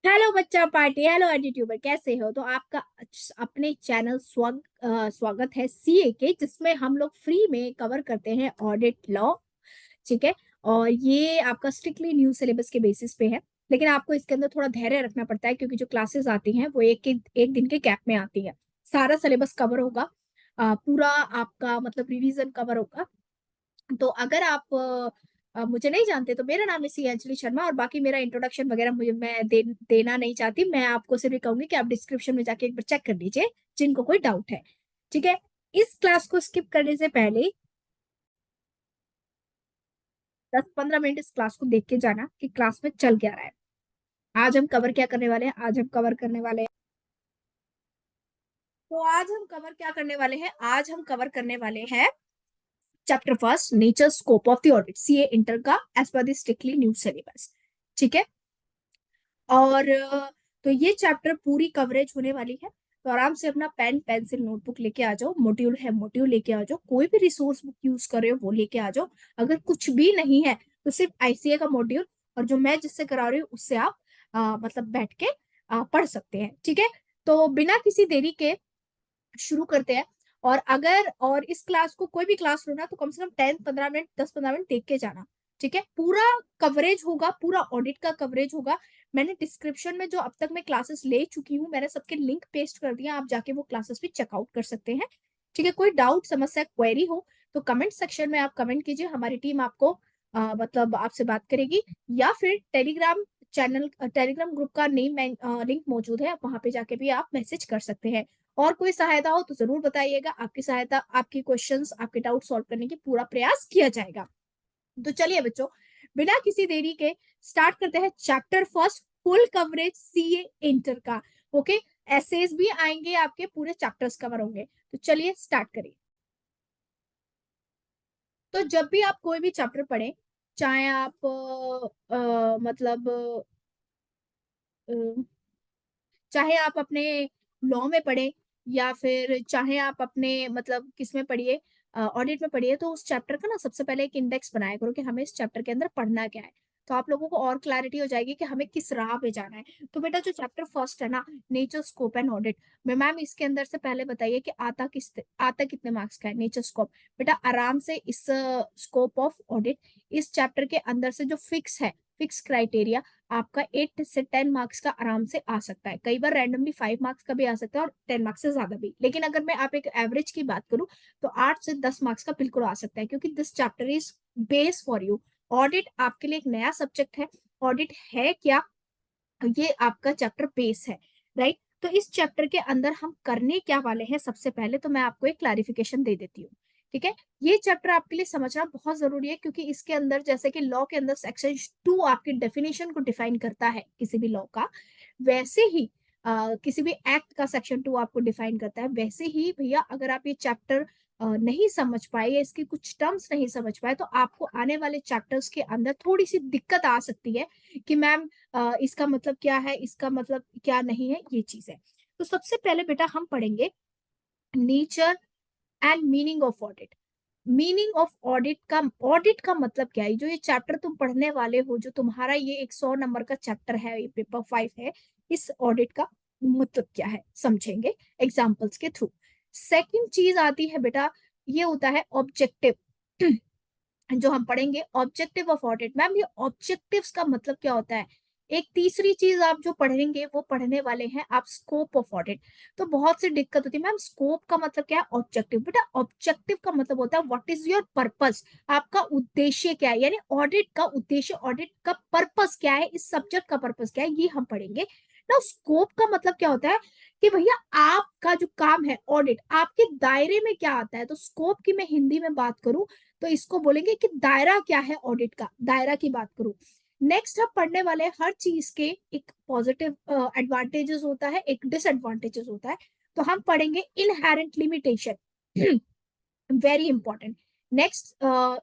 Hello बच्चा party, hello एडिट्यूबर, कैसे हो? तो आपका अपने चैनल स्वागत है सीए के, जिसमें हम लोग फ्री में कवर करते हैं ऑडिट लॉ। ठीक है। और ये आपका स्ट्रिक्टली न्यू सिलेबस के बेसिस पे है, लेकिन आपको इसके अंदर थोड़ा धैर्य रखना पड़ता है, क्योंकि जो क्लासेस आती हैं वो एक दिन के गैप में आती है। सारा सिलेबस कवर होगा, पूरा आपका मतलब रिवीजन कवर होगा। तो अगर आप मुझे नहीं जानते तो मेरा नाम है सी अंजलि शर्मा, और बाकी मेरा इंट्रोडक्शन वगैरह मुझे देना नहीं चाहती। मैं आपको सिर्फ ये कहूंगी कि आप डिस्क्रिप्शन में जाके एक बार चेक कर लीजिए, जिनको कोई डाउट है। ठीक है। इस क्लास को स्किप करने से पहले 10-15 मिनट इस क्लास को देख के जाना कि क्लास में चल क्या रहा है। आज हम कवर क्या करने वाले हैं? आज हम कवर करने वाले हैं तो आज हम कवर क्या करने वाले हैं? आज हम कवर करने वाले हैं chapter first, nature scope of the audit, CA inter का, as per the strictly new syllabus. ठीक है। और तो ये चैप्टर पूरी कवरेज होने वाली है। तो आराम से अपना पेन पेंसिल नोटबुक लेके आ जाओ, मॉड्यूल है मॉड्यूल लेके आ जाओ, कोई भी रिसोर्स बुक यूज कर रहे हो वो लेके आ जाओ। अगर कुछ भी नहीं है तो सिर्फ आईसीए का मॉड्यूल और जो मैं जिससे करा रही हूँ उससे आप मतलब बैठ के पढ़ सकते हैं। ठीक है। तो बिना किसी देरी के शुरू करते हैं। और इस क्लास को कोई भी क्लास लो ना, तो कम से कम 10-15 मिनट, 10-15 मिनट देख के जाना। ठीक है। पूरा कवरेज होगा, पूरा ऑडिट का कवरेज होगा। मैंने डिस्क्रिप्शन में जो अब तक मैं क्लासेस ले चुकी हूँ, मैंने सबके लिंक पेस्ट कर दिया, आप जाके वो क्लासेस भी चेकआउट कर सकते हैं। ठीक है। कोई डाउट, समस्या, क्वेरी हो तो कमेंट सेक्शन में आप कमेंट कीजिए, हमारी टीम आपको मतलब आपसे बात करेगी। या फिर टेलीग्राम ग्रुप का नेम लिंक मौजूद है, आप वहां पे जाके भी आप मैसेज कर सकते हैं। और कोई सहायता हो तो जरूर बताइएगा, आपकी सहायता, आपकी क्वेश्चंस, आपके डाउट सॉल्व करने की पूरा प्रयास किया जाएगा। तो चलिए बच्चों, बिना किसी देरी के स्टार्ट करते हैं chapter first, full coverage CA inter का। ओके। एसेज भी आएंगे, आपके पूरे चैप्टर्स कवर होंगे। तो चलिए स्टार्ट करिए। तो जब भी आप कोई भी चैप्टर पढ़ें, चाहे आप मतलब चाहे आप अपने लॉ में पढ़े, या फिर चाहे आप अपने मतलब किस में पढ़िए, ऑडिट में पढ़िए, तो उस चैप्टर का ना सबसे पहले एक इंडेक्स बनाया करो कि हमें इस चैप्टर के अंदर पढ़ना क्या है। तो आप लोगों को और क्लैरिटी हो जाएगी कि हमें किस राह पे जाना है। तो बेटा जो चैप्टर फर्स्ट है ना, नेचर स्कोप एंड ऑडिट, मैं मैम इसके अंदर से पहले बताइए कि आता कितने मार्क्स का है नेचर स्कोप। बेटा आराम से इस स्कोप ऑफ ऑडिट, इस चैप्टर के अंदर से जो फिक्स क्राइटेरिया, आपका 8 से 10 मार्क्स का आराम से आ सकता है। कई बार रैंडमली 5 मार्क्स का भी आ सकता है और 10 मार्क्स से ज्यादा भी, लेकिन अगर मैं आप एक एवरेज की बात करूं तो 8 से 10 मार्क्स का बिल्कुल आ सकता है, क्योंकि this chapter is base for you. Audit आपके लिए एक नया सब्जेक्ट है। ऑडिट है क्या? ये आपका चैप्टर बेस है, राइट। तो इस चैप्टर के अंदर हम करने क्या वाले हैं, सबसे पहले तो मैं आपको एक क्लैरिफिकेशन दे देती हूँ। ठीक है। ये चैप्टर आपके लिए समझना बहुत जरूरी है, क्योंकि इसके अंदर जैसे कि लॉ के अंदर सेक्शन 2 आपकी डेफिनेशन को डिफाइन करता है किसी भी लॉ का, वैसे ही किसी भी एक्ट का सेक्शन 2 आपको डिफाइन करता है। वैसे ही भैया, अगर आप ये चैप्टर नहीं समझ पाए या इसके कुछ टर्म्स नहीं समझ पाए, तो आपको आने वाले चैप्टर्स के अंदर थोड़ी सी दिक्कत आ सकती है कि मैम इसका मतलब क्या है, इसका मतलब क्या नहीं है, ये चीज है। तो सबसे पहले बेटा हम पढ़ेंगे nature and meaning of audit. Meaning of audit का मतलब क्या है? जो ये चैप्टर तुम पढ़ने वाले हो, जो तुम्हारा ये 100 नंबर का चैप्टर है, ये पेपर 5 है, इस ऑडिट का मतलब क्या है समझेंगे एग्जाम्पल्स के थ्रू। सेकंड चीज आती है बेटा, ये होता है ऑब्जेक्टिव। जो हम पढ़ेंगे ऑब्जेक्टिव ऑफ ऑडिट। मैम ये ऑब्जेक्टिव्स का मतलब क्या होता है? एक तीसरी चीज आप जो पढ़ेंगे वो पढ़ने वाले हैं आप स्कोप ऑफ ऑडिट। तो बहुत सी दिक्कत होती है, मैम स्कोप का मतलब क्या है, ऑब्जेक्टिव। बेटा ऑब्जेक्टिव का मतलब होता है व्हाट इज योर पर्पस, आपका उद्देश्य क्या है, यानी ऑडिट का उद्देश्य, ऑडिट का पर्पस क्या है, इस सब्जेक्ट का पर्पस क्या है, ये हम पढ़ेंगे ना। स्कोप का मतलब क्या होता है कि भैया आपका जो काम है ऑडिट, आपके दायरे में क्या आता है। तो स्कोप की मैं हिंदी में बात करूं तो इसको बोलेंगे कि दायरा क्या है ऑडिट का, दायरा की बात करूं। नेक्स्ट हम पढ़ने वाले हर चीज के एक पॉजिटिव एडवांटेजेस होता है, एक डिसएडवांटेजेस होता है। तो हम पढ़ेंगे inherent limitation, very important. Next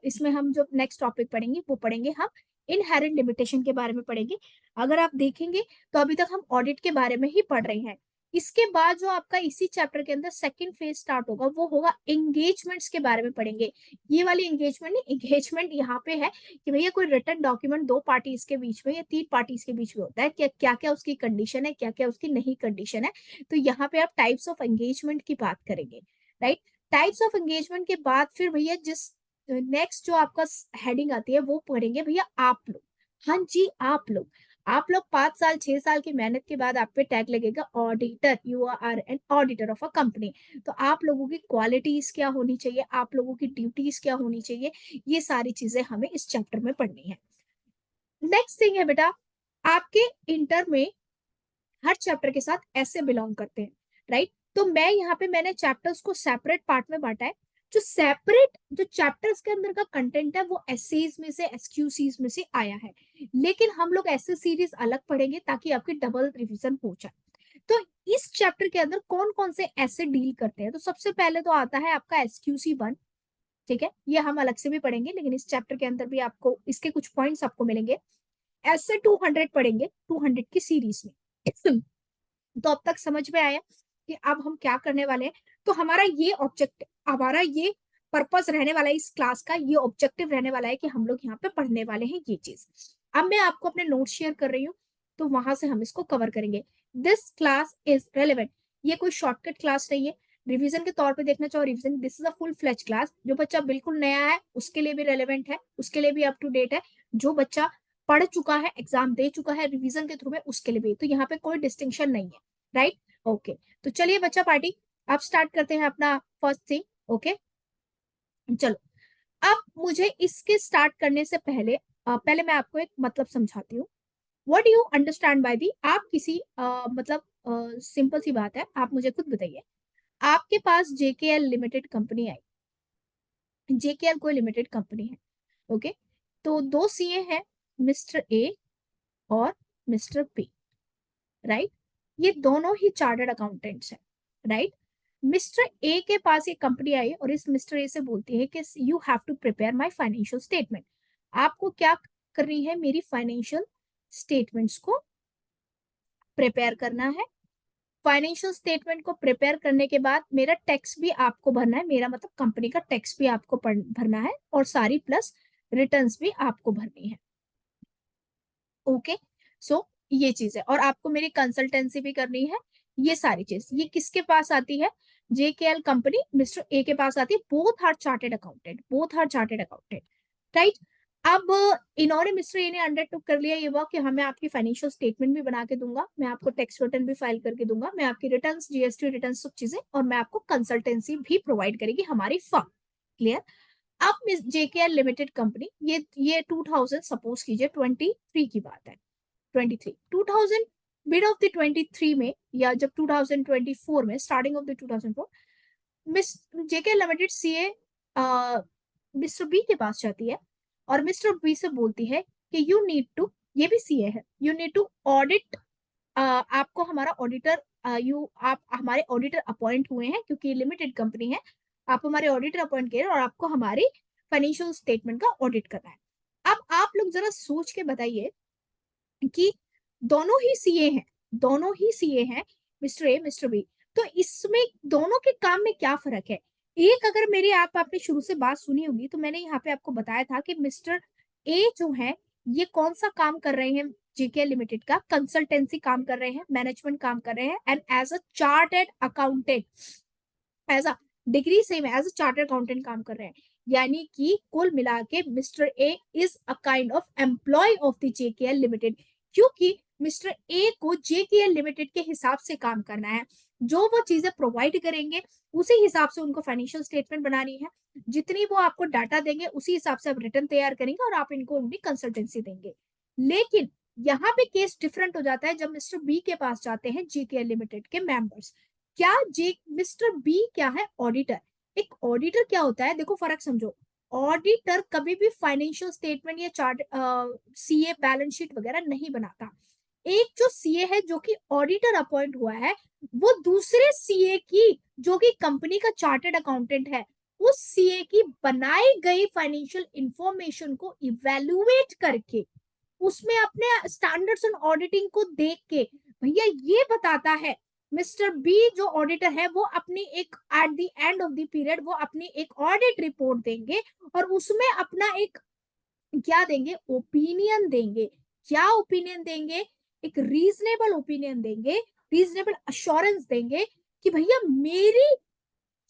इसमें हम जो नेक्स्ट टॉपिक पढ़ेंगे वो पढ़ेंगे हम इनहेरेंट लिमिटेशन के बारे में पढ़ेंगे। अगर आप देखेंगे तो अभी तक हम ऑडिट के बारे में ही पढ़ रहे हैं। इसके बाद जो आपका इसी चैप्टर के अंदर सेकंड फेज स्टार्ट होगा वो होगा एंगेजमेंट्स के बारे में पढ़ेंगे। ये वाली एंगेजमेंट नहीं, एंगेजमेंट यहाँ पे है कि भैया कोई रिटन डॉक्यूमेंट दो पार्टीज के बीच में या तीन पार्टीज के बीच में होता है, क्या क्या उसकी कंडीशन है, क्या क्या उसकी नहीं कंडीशन है। तो यहाँ पे आप टाइप्स ऑफ एंगेजमेंट की बात करेंगे, राइट। टाइप्स ऑफ एंगेजमेंट के बाद फिर भैया जिस नेक्स्ट जो आपका हेडिंग आती है वो पढ़ेंगे भैया आप लोग। हाँ जी, आप लोग 5 साल 6 साल की मेहनत के बाद आप पे टैग लगेगा auditor, you are an auditor of a company. तो आप लोगों की क्वालिटीज क्या होनी चाहिए, आप लोगों की ड्यूटीज क्या होनी चाहिए, ये सारी चीजें हमें इस चैप्टर में पढ़नी है। नेक्स्ट थिंग है बेटा, आपके इंटर में हर चैप्टर के साथ ऐसे बिलोंग करते हैं, राइट। तो मैं यहाँ पे मैंने चैप्टर्स को सेपरेट पार्ट में बांटा है। जो सेपरेट जो चैप्टर्स के अंदर का कंटेंट है वो एसेज में से एसक्यूसीज में से आया है, लेकिन हम लोग ऐसे सीरीज अलग पढ़ेंगे ताकि आपकी डबल रिवीजन हो जाए। तो इस चैप्टर के अंदर कौन कौन से ऐसे डील करते हैं, तो सबसे पहले तो आता है आपका एसक्यूसी 1। ठीक है, ये हम अलग से भी पढ़ेंगे, लेकिन इस चैप्टर के अंदर भी आपको इसके कुछ पॉइंट्स आपको मिलेंगे। ऐसे 200 पढ़ेंगे 200 की सीरीज में। तो अब तक समझ में आया कि अब हम क्या करने वाले हैं। तो हमारा ये पर्पस रहने वाला है इस क्लास का, ये ऑब्जेक्टिव रहने वाला है कि हम लोग यहाँ पे पढ़ने वाले हैं ये चीज। अब मैं आपको अपने नोट शेयर कर रही हूँ, तो वहां से हम इसको कवर करेंगे। दिस क्लास इज रेलिवेंट, ये कोई शॉर्टकट क्लास नहीं है। रिवीजन के तौर पे देखना चाहो revision, this is a full fledge class. जो बच्चा बिल्कुल नया है उसके लिए भी रेलिवेंट है, उसके लिए भी अप टू डेट है। जो बच्चा पढ़ चुका है, एग्जाम दे चुका है रिवीजन के थ्रू में, उसके लिए भी। तो यहाँ पे कोई डिस्टिंक्शन नहीं है, राइट। ओके, तो चलिए बच्चा पार्टी, अब स्टार्ट करते हैं अपना फर्स्ट थिंग। ओके, चलो। अब मुझे इसके स्टार्ट करने से पहले मैं आपको एक मतलब समझाती हूँ। What do you understand by the, आप किसी मतलब सिंपल सी बात है, आप मुझे खुद बताइए। आपके पास जेकेएल लिमिटेड कंपनी आई, जेकेएल कोई लिमिटेड कंपनी है, ओके। तो दो सीए हैं, मिस्टर ए और मिस्टर बी, राइट। ये दोनों ही चार्टर्ड अकाउंटेंट्स हैं, राइट। मिस्टर ए के पास ये कंपनी आई और इस मिस्टर ए से बोलती है कि you have to prepare my financial statement. आपको क्या करनी है, मेरी फाइनेंशियल स्टेटमेंट्स को प्रिपेयर करना है। फाइनेंशियल स्टेटमेंट को प्रिपेयर करने के बाद मेरा टैक्स भी आपको भरना है, मेरा मतलब कंपनी का टैक्स भी आपको भरना है, और सारी प्लस रिटर्न्स भी आपको भरनी है। ओके, सो ये चीज है, और आपको मेरी कंसल्टेंसी भी करनी है। ये सारी चीज ये किसके पास आती है, जेकेएल कंपनी मिस्टर ए के पास आती है। Both are chartered accountant, both are chartered accountant, right. अब इन्होंने मिस्टर ए ने अंडरटेक कर लिया ये वर्क कि हाँ मैं आपकी फाइनेंशियल स्टेटमेंट भी बना के दूंगा, मैं आपको टैक्स रिटर्न भी फाइल करके दूंगा, मैं आपकी रिटर्न्स जीएसटी रिटर्न सब चीजें, और मैं आपको कंसल्टेंसी भी प्रोवाइड करेगी हमारी फर्म। क्लियर। अब मिस जेकेएल लिमिटेड कंपनी, ये 2000 सपोज कीजिए 23 की बात है, 23 2000 मिड ऑफ द 23 में, या जब 2024 में starting of the 2004, miss JK limited CA mister B के पास जाती है और मिस्टर बी से बोलती है कि यू नीड टू, ये भी सीए है, यू नीड टू ऑडिट, आपको हमारा ऑडिटर, आप हमारे ऑडिटर अपॉइंट हुए हैं क्योंकि ये लिमिटेड कंपनी है, आप हमारे ऑडिटर अपॉइंट किए और आपको हमारी फाइनेंशियल स्टेटमेंट का ऑडिट करना है। अब आप लोग जरा सोच के बताइए कि दोनों ही सीए हैं, दोनों ही सीए हैं, मिस्टर ए मिस्टर बी। तो इसमें दोनों के काम में क्या फर्क है। एक, अगर मेरी आपने शुरू से बात सुनी होगी तो मैंने यहाँ पे आपको बताया था कि मिस्टर ए जो है ये कौन सा काम कर रहे हैं, जेके लिमिटेड का कंसल्टेंसी काम कर रहे हैं, मैनेजमेंट काम कर रहे हैं, and as a chartered accountant, as a degree same as a chartered accountant काम कर रहे हैं। यानी कि कुल मिला के mister A is a kind of employ of the JKL limited, क्योंकि मिस्टर ए को जेकेएल लिमिटेड के हिसाब से काम करना है। जो वो चीजें प्रोवाइड करेंगे उसी हिसाब से उनको फाइनेंशियल स्टेटमेंट बनानी है, जितनी वो आपको डाटा देंगे उसी हिसाब से आप रिटर्न तैयार करेंगे और आप इनको उनकी कंसल्टेंसी देंगे। लेकिन यहाँ पे केस डिफरेंट हो जाता है जब मिस्टर बी के पास जाते हैं जेकेएल लिमिटेड के मेंबर्स। क्या जे मिस्टर बी क्या है, ऑडिटर। एक ऑडिटर क्या होता है, देखो फर्क समझो। ऑडिटर कभी भी फाइनेंशियल स्टेटमेंट या चार्ट सीए बैलेंस शीट वगैरह नहीं बनाता। एक जो सीए है जो कि ऑडिटर अपॉइंट हुआ है, वो दूसरे सीए की, जो कि कंपनी का चार्टेड अकाउंटेंट है, उस सीए की बनाई गई फाइनेंशियल इंफॉर्मेशन को इवेल्युएट करके, उसमें अपने स्टैंडर्ड्स एंड ऑडिटिंग को देख के भैया ये बताता है मिस्टर बी जो ऑडिटर है वो अपनी एक at the end of the period वो अपनी एक ऑडिट रिपोर्ट देंगे और उसमें अपना एक क्या देंगे, ओपिनियन देंगे। क्या ओपिनियन देंगे, एक रीजनेबल ओपिनियन देंगे, रीजनेबल अश्योरेंस देंगे कि भैया मेरी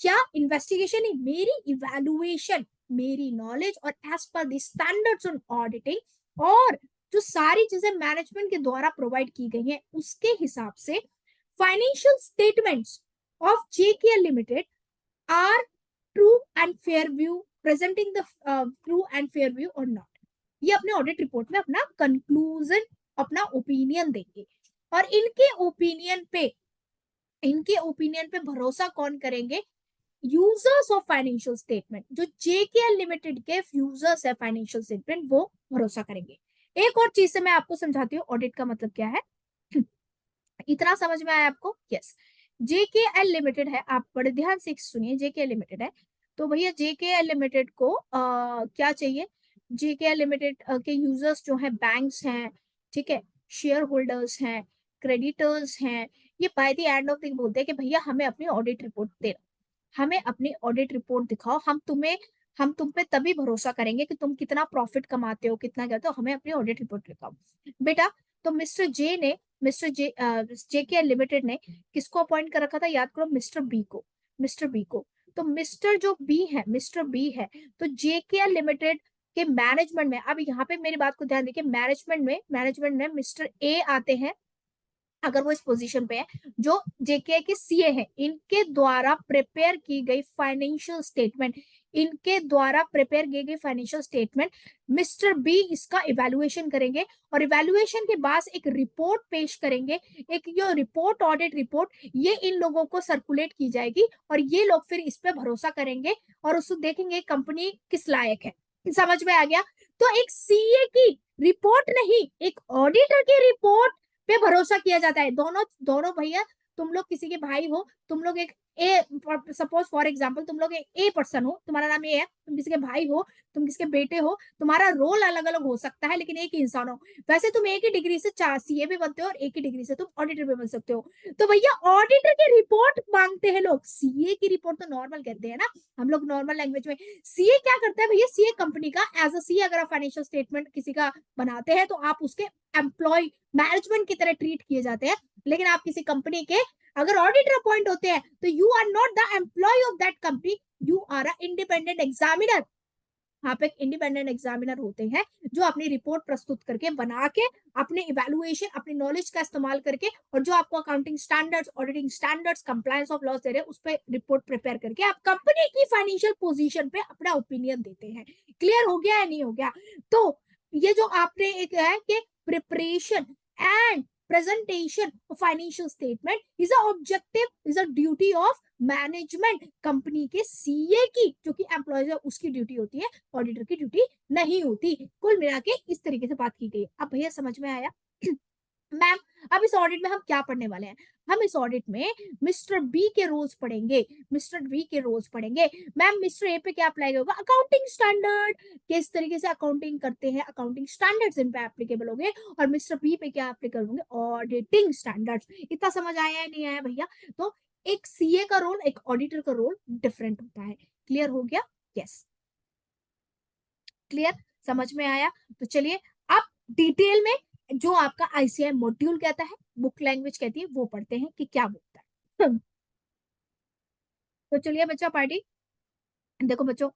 क्या इन्वेस्टिगेशन ही, मेरी इवैल्यूएशन, मेरी नॉलेज और as per the standards on auditing और जो सारी चीजें मैनेजमेंट के द्वारा प्रोवाइड की गई हैं उसके हिसाब से financial statements of JKL limited are true and fair view, presenting the true and fair view or not. ये अपने ऑडिट रिपोर्ट में अपना कंक्लूजन, अपना ओपिनियन देंगे। और इनके ओपिनियन पे भरोसा कौन करेंगे, यूजर्स ऑफ फाइनेंशियल स्टेटमेंट, जो जेकेएल लिमिटेड के यूजर्स है फाइनेंशियल स्टेटमेंट, वो भरोसा करेंगे। एक और चीज से मैं आपको समझाती हूँ ऑडिट का मतलब क्या है। इतना समझ में आया आपको? यस। जेकेएल लिमिटेड है, आप बड़े ध्यान से सुनिए, जेकेएल लिमिटेड है तो भैया जेकेएल लिमिटेड को क्या चाहिए, जेकेएल लिमिटेड के यूजर्स जो है बैंक्स हैं, ठीक है, शेयर होल्डर्स हैं, क्रेडिटर्स हैं, ये by the end of the बोलते हैं कि भैया हमें अपनी ऑडिट रिपोर्ट दे, हमें अपनी ऑडिट रिपोर्ट दिखाओ, हम तुम पे तभी भरोसा करेंगे कि तुम कितना प्रॉफिट कमाते हो, कितना करते हो, हमें अपनी ऑडिट रिपोर्ट दिखाओ बेटा। तो मिस्टर के लिमिटेड ने किसको अपॉइंट कर रखा था, याद करो, मिस्टर बी को। तो मिस्टर बी है तो जेके लिमिटेड के मैनेजमेंट में, अब यहाँ पे मेरी बात को ध्यान देखिए, मैनेजमेंट में मिस्टर ए आते हैं अगर वो इस पोजीशन पे है, जो जेके के सीए हैं, इनके द्वारा प्रिपेयर की गई फाइनेंशियल स्टेटमेंट मिस्टर बी इसका इवैल्यूएशन करेंगे और इवैल्यूएशन के बाद एक रिपोर्ट पेश करेंगे। एक जो रिपोर्ट, ऑडिट रिपोर्ट, ये इन लोगों को सर्कुलेट की जाएगी और ये लोग फिर इस पे भरोसा करेंगे और उसको देखेंगे कंपनी किस लायक है। समझ में आ गया? तो एक सीए की रिपोर्ट नहीं, एक ऑडिटर की रिपोर्ट पे भरोसा किया जाता है। दोनों दोनों भैया, तुम लोग किसी के भाई हो, तुम लोग एक ए, सपोज फॉर एग्जांपल तुम लोग ए पर्सन हो, तुम्हारा नाम ए है, तुम किसी के भाई हो, तुम किसी के बेटे हो, तुम्हारा रोल अलग अलग हो सकता है लेकिन एक ही इंसान हो। वैसे तुम एक ही डिग्री से चार सीए भी बनते हो और एक ही डिग्री से तुम ऑडिटर भी बन सकते हो। तो भैया ऑडिटर की रिपोर्ट मांगते हैं लोग, सीए की रिपोर्ट तो नॉर्मल कहते हैं ना हम लोग नॉर्मल लैंग्वेज में। सीए क्या करता है भैया, सीए कंपनी का एज अ सीए अगर आप फाइनेंशियल स्टेटमेंट किसी का बनाते हैं तो आप उसके एम्प्लॉय, मैनेजमेंट की तरह ट्रीट किए जाते हैं। लेकिन आप किसी कंपनी के अगर ऑडिटर अपॉइंट होते हैं तो you are not the employ of that company, you are a independent examiner. आप एक इंडिपेंडेंट एग्जामिनर होते हैं जो अपनी रिपोर्ट प्रस्तुत करके, बना के, अपने इवैल्यूएशन, अपनी नॉलेज का इस्तेमाल करके और जो आपको accounting standards, auditing standards, compliance of laws दे रहे हैं उस पर रिपोर्ट प्रिपेयर करके आप कंपनी की फाइनेंशियल पोजीशन पे अपना ओपिनियन देते हैं। क्लियर हो गया या नहीं हो गया? तो ये जो आपने एक है कि preparation and presentation of financial statement is a objective, is a duty of management, company के सीए की, जो कि एम्प्लॉयज है उसकी ड्यूटी होती है, ऑडिटर की ड्यूटी नहीं होती। कुल मिला के इस तरीके से बात की गई। अब भैया समझ में आया? मैम अब इस ऑडिट में हम क्या पढ़ने वाले हैं, हम इस ऑडिट में मिस्टर बी के रोल्स पढ़ेंगे, मैम मिस्टर ए पे क्या अप्लाई होगा, अकाउंटिंग स्टैंडर्ड, किस तरीके से अकाउंटिंग करते हैं, अकाउंटिंग स्टैंडर्ड्स इन पे एप्लीकेबल होंगे। और मिस्टर बी पे क्या एप्लीकेबल होंगे, ऑडिटिंग स्टैंडर्ड्स। इतना समझ आया है नहीं आया भैया? तो एक सीए का रोल, एक ऑडिटर का रोल डिफरेंट होता है। क्लियर हो गया? यस, क्लियर, समझ में आया? तो चलिए अब डिटेल में जो आपका आईसीआई मॉड्यूल कहता है, बुक लैंग्वेज कहती है, वो पढ़ते हैं कि क्या बोलता है। तो चलिए बच्चा पार्टी, देखो बच्चों,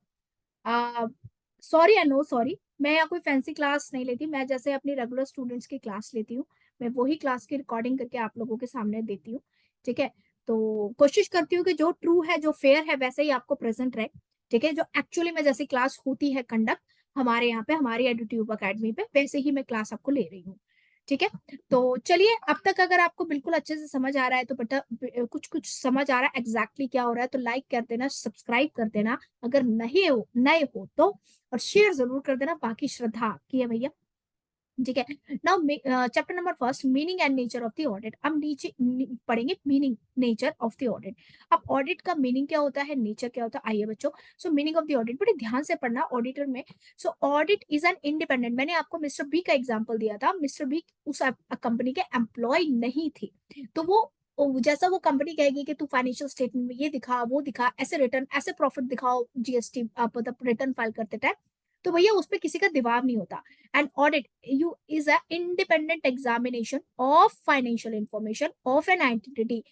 सॉरी या नो सॉरी, मैं यहाँ कोई फैंसी क्लास नहीं लेती, मैं जैसे अपनी रेगुलर स्टूडेंट्स की क्लास लेती हूँ, मैं वही क्लास की रिकॉर्डिंग करके आप लोगों के सामने देती हूँ। ठीक है, तो कोशिश करती हूँ कि जो ट्रू है, जो फेयर है, वैसे ही आपको प्रेजेंट रहे। ठीक है, जो एक्चुअली में जैसी क्लास होती है कंडक्ट हमारे यहाँ पे, हमारी एडुट्यूब अकेडमी पे, वैसे ही मैं क्लास आपको ले रही हूँ। ठीक है, तो चलिए अब तक अगर आपको बिल्कुल अच्छे से समझ आ रहा है तो बेटा, कुछ कुछ समझ आ रहा है एग्जैक्टली क्या हो रहा है तो लाइक कर देना, सब्सक्राइब कर देना अगर नहीं हो, नए हो तो, और शेयर जरूर कर देना। बाकी श्रद्धा आपकी है भैया। ठीक है, now chapter number first, meaning and nature of the audit. अब नीचे पढ़ेंगे meaning, nature of the audit. अब ऑडिट का मीनिंग क्या होता है, नेचर क्या होता है, आइए बच्चों। सो मीनिंग ऑफ द ऑडिट, बड़े ध्यान से पढ़ना ऑडिटर में। सो ऑडिट इज एन इंडिपेंडेंट, मैंने आपको मिस्टर बी का एग्जांपल दिया था, मिस्टर बी उस कंपनी के एम्प्लॉय नहीं थे, तो वो जैसा वो कंपनी कहेगी कि तू फाइनेंशियल स्टेटमेंट में ये दिखा, वो दिखा, ऐसे रिटर्न, ऐसे प्रॉफिट दिखाओ जीएसटी मतलब रिटर्न फाइल करते टाइम, तो भैया उस पर किसी का दबाव नहीं होता। And audit you is a independent examination of financial information of an entity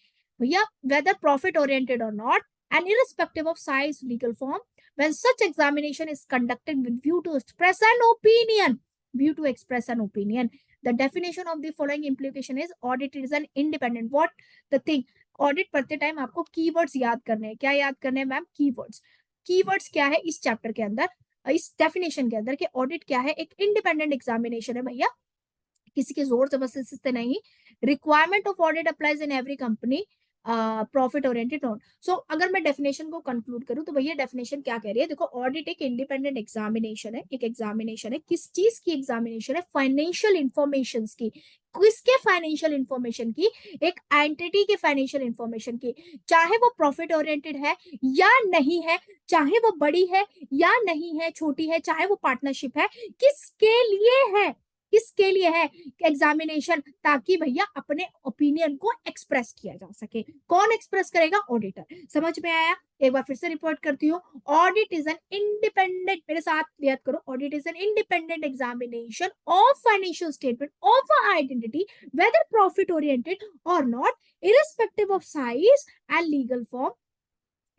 भैया, वेदर प्रॉफिट ओरिएंटेड और not, and irrespective of size, legal form, when such examination is conducted with view to express an opinion, view to express an opinion. The definition of the following implication is audit is an independent. What the thing? Audit पढ़ते time आपको keywords याद करने हैं। क्या याद करने हैं ma'am? Keywords. Keywords क्या है इस चैप्टर के अंदर, इस डेफिनेशन के अंदर कि ऑडिट क्या है? एक इंडिपेंडेंट एग्जामिनेशन है भैया, किसी के जोर जबरदस्ती से नहीं। Requirement of audit applies in every company, profit oriented not. So अगर मैं डेफिनेशन को कंक्लूड करूं तो भैया डेफिनेशन क्या कह रही है? देखो, ऑडिट एक इंडिपेंडेंट एग्जामिनेशन है। एक एग्जामिनेशन है, किस चीज की एग्जामिनेशन है? फाइनेंशियल इंफॉर्मेशन की। किसके फाइनेंशियल इंफॉर्मेशन की? एक एंटिटी के फाइनेंशियल इंफॉर्मेशन की, चाहे वो प्रॉफिट ओरिएंटेड है या नहीं है, चाहे वो बड़ी है या नहीं है, छोटी है, चाहे वो पार्टनरशिप है, किसके लिए है? किसके लिए है एग्जामिनेशन? ताकि भैया अपने ओपिनियन को एक्सप्रेस किया जा सके। कौन एक्सप्रेस करेगा? ऑडिटर। समझ में आया? एक बार फिर से रिपोर्ट करती हूँ। ऑडिट इज एन इंडिपेंडेंट, मेरे साथ याद करो, audit is an independent examination of financial statement of a identity, whether profit oriented और not, irrespective of size and legal form.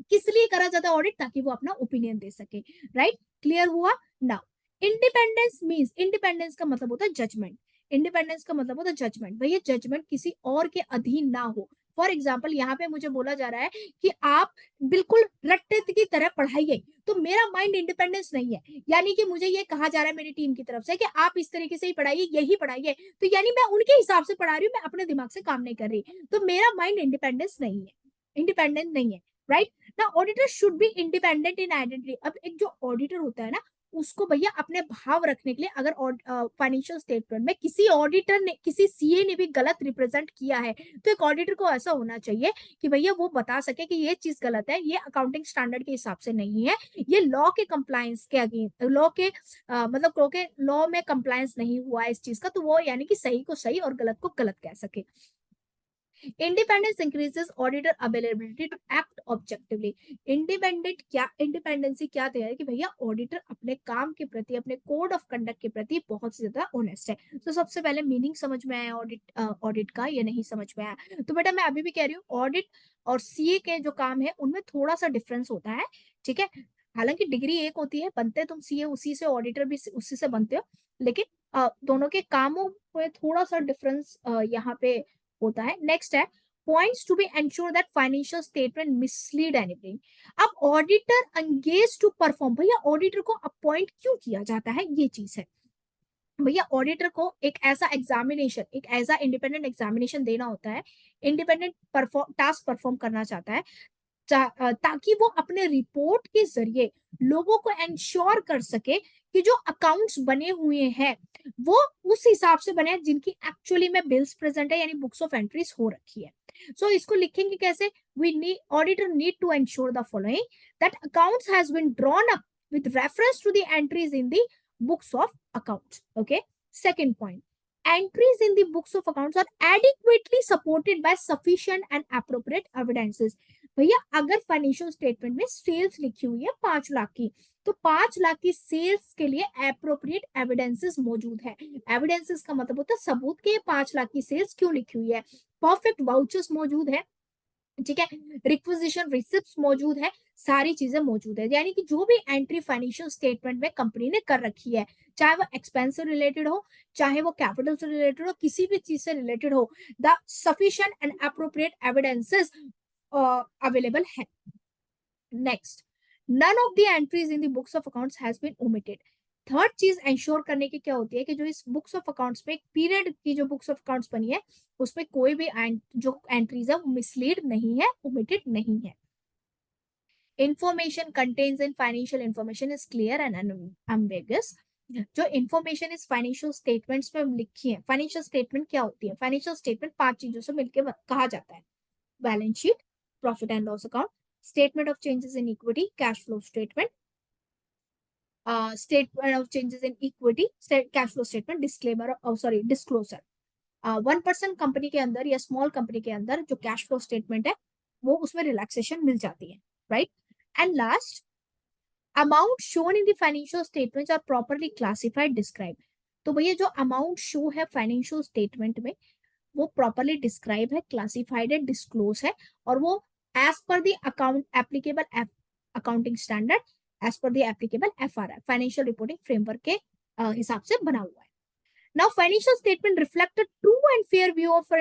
किस लिए करा जाता है ऑडिट? ताकि वो अपना ओपिनियन दे सके। राइट? क्लियर हुआ? नाउ इंडिपेंडेंस मींस, इंडिपेंडेंस का मतलब होता है जजमेंट। इंडिपेंडेंस का मतलब होता है जजमेंट। भैया जजमेंट किसी और के अधीन ना हो। फॉर एग्जाम्पल यहाँ पे मुझे बोला जा रहा है कि आप बिल्कुल रट्टे की तरह पढ़ाइए, तो मेरा माइंड इंडिपेंडेंस नहीं है। यानी कि मुझे ये कहा जा रहा है मेरी टीम की तरफ से कि आप इस तरीके से ही पढ़ाइए, यही पढ़ाइए, तो यानी मैं उनके हिसाब से पढ़ा रही हूँ, मैं अपने दिमाग से काम नहीं कर रही, तो मेरा माइंड इंडिपेंडेंस नहीं है, इंडिपेंडेंट नहीं है। राइट ना? Auditor should be independent in identity. अब एक जो ऑडिटर होता है ना, उसको भैया अपने भाव रखने के लिए, अगर फाइनेंशियल स्टेटमेंट में किसी ऑडिटर ने, किसी सीए ने भी गलत रिप्रेजेंट किया है, तो एक ऑडिटर को ऐसा होना चाहिए कि भैया वो बता सके कि ये चीज गलत है, ये अकाउंटिंग स्टैंडर्ड के हिसाब से नहीं है, ये लॉ के कंप्लायंस के अगेंस्ट, लॉ के मतलब लॉ में कंप्लायंस नहीं हुआ है इस चीज का, तो वो यानी कि सही को सही और गलत को गलत कह सके। Independence increases auditor availability to act objectively. Independent क्या, इंडिपेंडेंसी क्या तैयार है कि भैया ऑडिटर अपने काम के प्रति, अपने कोड ऑफ कंडक्ट के प्रति बहुत ज्यादा ऑनेस्ट है। तो सबसे पहले मीनिंग समझ में आया ऑडिट, ऑडिट का, या नहीं समझ में आया? तो बेटा मैं अभी भी कह रही हूँ, ऑडिट और सीए के जो काम है उनमें थोड़ा सा डिफरेंस होता है। ठीक है? हालांकि डिग्री एक होती है, बनते तुम सीए उसी से, ऑडिटर भी उसी से बनते हो, लेकिन दोनों के कामों में थोड़ा सा डिफरेंस यहाँ पे होता है। नेक्स्ट है points to be ensure that financial statement mislead anything. अब ऑडिटर एंगेज टू परफॉर्म, भैया ऑडिटर को अपॉइंट क्यों किया जाता है? ये चीज है भैया, ऑडिटर को एक ऐसा एग्जामिनेशन, एक ऐसा इंडिपेंडेंट एग्जामिनेशन देना होता है, इंडिपेंडेंट टास्क परफॉर्म करना चाहता है, ताकि वो अपने रिपोर्ट के जरिए लोगों को एंश्योर कर सके कि जो अकाउंट्स बने हुए हैं वो उस हिसाब से बने जिनकी एक्चुअली में बिल्स प्रेजेंट है, यानी बुक्स ऑफ एंट्रीज हो रखी है। सो इसको लिखेंगे कैसे? We need, auditor need to ensure the following, that accounts has been drawn up with reference to the entries in the books of accounts. Okay. Second point, entries in the books of accounts are adequately supported by sufficient and appropriate evidences. भैया अगर financial statement में sales लिखी हुई है 5 लाख की, तो 5 लाख की sales के लिए एप्रोप्रिएट एविडेंसेस मौजूद है। एविडेंसेस का मतलब होता है सबूत के 5 लाख की सेल्स क्यों लिखी हुई है। परफेक्ट वाउचर्स मौजूद है, ठीक है, रिक्विजिशन रिसिप्ट्स मौजूद है, सारी चीजें मौजूद है। यानी कि जो भी एंट्री फाइनेंशियल स्टेटमेंट में कंपनी ने कर रखी है, चाहे वो एक्सपेंस से रिलेटेड हो, चाहे वो कैपिटल से रिलेटेड हो, किसी भी चीज से रिलेटेड हो, the sufficient and appropriate evidences available है। Next, none of the entries in the books of accounts has been omitted. Third चीज एंश्योर करने की क्या होती है कि जो इस बुक्स ऑफ अकाउंट्स में, एक पीरियड की जो बुक्स ऑफ अकाउंट्स बनी है, उसमें कोई भी जो एंट्रीज है वो मिसलीड नहीं है, ओमिटेड नहीं है। Information contains in financial information is clear and unambiguous. जो इंफॉर्मेशन इस फाइनेंशियल स्टेटमेंट्स में लिखी है, फाइनेंशियल स्टेटमेंट क्या होती है? फाइनेंशियल स्टेटमेंट 5 चीजों से मिलकर कहा जाता है। Balance sheet, profit and loss account, statement of changes in equity, cash flow statement, statement of changes in equity, cash flow statement, disclaimer, oh sorry, disclosure. 1% company के अंदर या स्मॉल कंपनी के अंदर जो कैश फ्लो स्टेटमेंट है वो उसमें relaxation मिल जाती है, right. And last, amount shown in the financial statements are properly classified describe. तो भैया जो अमाउंट शो है फाइनेंशियल स्टेटमेंट में वो प्रॉपर्ली डिस्क्राइब है, क्लासिफाइड है, डिस्क्लोज है, और वो as per the account applicable accounting standard, as per the applicable FRI financial reporting framework के हिसाब से बना हुआ है। Now financial statement reflect true and fair view of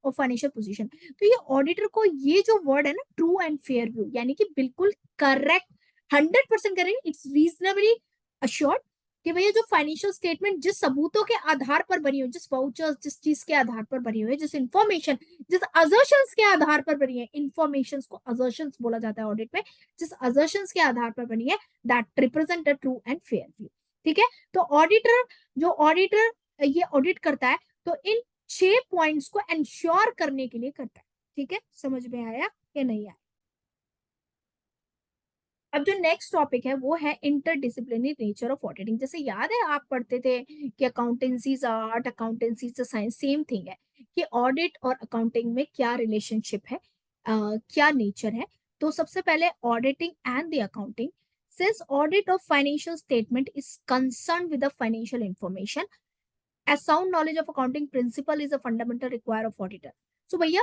financial position. तो ये ऑडिटर को ये जो वर्ड है ना, ट्रू एंड फेयर व्यू, यानी कि बिल्कुल correct, 100% correct, it's reasonably assured कि भैया जो फाइनेंशियल स्टेटमेंट जिस सबूतों के आधार पर बनी हो, जिस वाउचर्स, जिस चीज के आधार पर बनी हुई है, जिस इंफॉर्मेशन, जिस अजर्शंस के आधार पर बनी है, इंफॉर्मेशंस को अजर्शंस बोला जाता है ऑडिट में, जिस अजर्शंस के आधार पर बनी है, that represent a true and fair view. ठीक है, तो ऑडिटर, जो ऑडिटर ये ऑडिट करता है तो इन 6 पॉइंट्स को एंश्योर करने के लिए करता है। ठीक है, समझ में आया या नहीं आया? अब जो नेक्स्ट टॉपिक है वो है इंटरडिसिप्लिनरी नेचर ऑफ ऑडिटिंग। जैसे याद है आप पढ़ते थे कि accountancy is art, accountancy is science, same thing है कि ऑडिट और अकाउंटिंग में क्या रिलेशनशिप है, क्या नेचर है। तो सबसे पहले auditing and the accounting, since audit of financial statement is concern with the financial information, a sound knowledge of accounting principle is a fundamental require of auditor। so भैया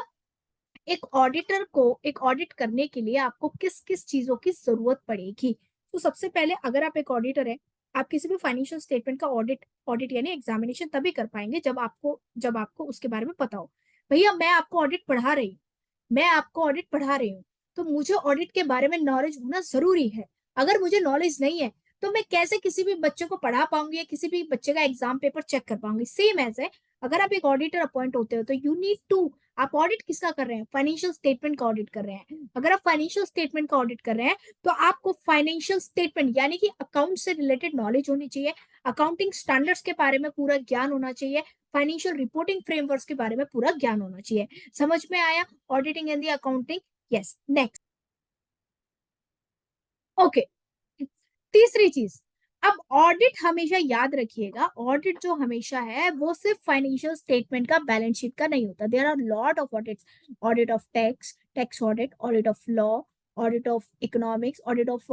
एक ऑडिटर को एक ऑडिट करने के लिए आपको किस किस चीजों की जरूरत पड़ेगी? तो सबसे पहले अगर आप एक ऑडिटर है, आप किसी भी फाइनेंशियल स्टेटमेंट का ऑडिट ऑडिट यानी एग्जामिनेशन तभी कर पाएंगे जब आपको उसके बारे में पता हो। भैया मैं आपको ऑडिट पढ़ा रही हूँ, मैं आपको ऑडिट पढ़ा रही हूँ, तो मुझे ऑडिट के बारे में नॉलेज होना जरूरी है। अगर मुझे नॉलेज नहीं है तो मैं कैसे किसी भी बच्चे को पढ़ा पाऊंगी या किसी भी बच्चे का एग्जाम पेपर चेक कर पाऊंगी? सेम एज है, अगर आप एक ऑडिटर अपॉइंट होते हो तो यू नीड टू, आप ऑडिट किसका कर रहे हैं? फाइनेंशियल स्टेटमेंट का ऑडिट कर रहे हैं। अगर आप फाइनेंशियल स्टेटमेंट का ऑडिट कर रहे हैं तो आपको फाइनेंशियल स्टेटमेंट यानी कि अकाउंट से रिलेटेड नॉलेज होनी चाहिए, अकाउंटिंग स्टैंडर्ड्स के बारे में पूरा ज्ञान होना चाहिए, फाइनेंशियल रिपोर्टिंग फ्रेमवर्क्स के बारे में पूरा ज्ञान होना चाहिए। समझ में आया auditing and the accounting? Yes, next. Okay, तीसरी चीज, अब ऑडिट हमेशा याद रखिएगा, ऑडिट जो हमेशा है वो सिर्फ फाइनेंशियल स्टेटमेंट का, बैलेंस शीट का नहीं होता। There are lot of audits, audit of tax, tax audit, audit of law, audit of economics, audit of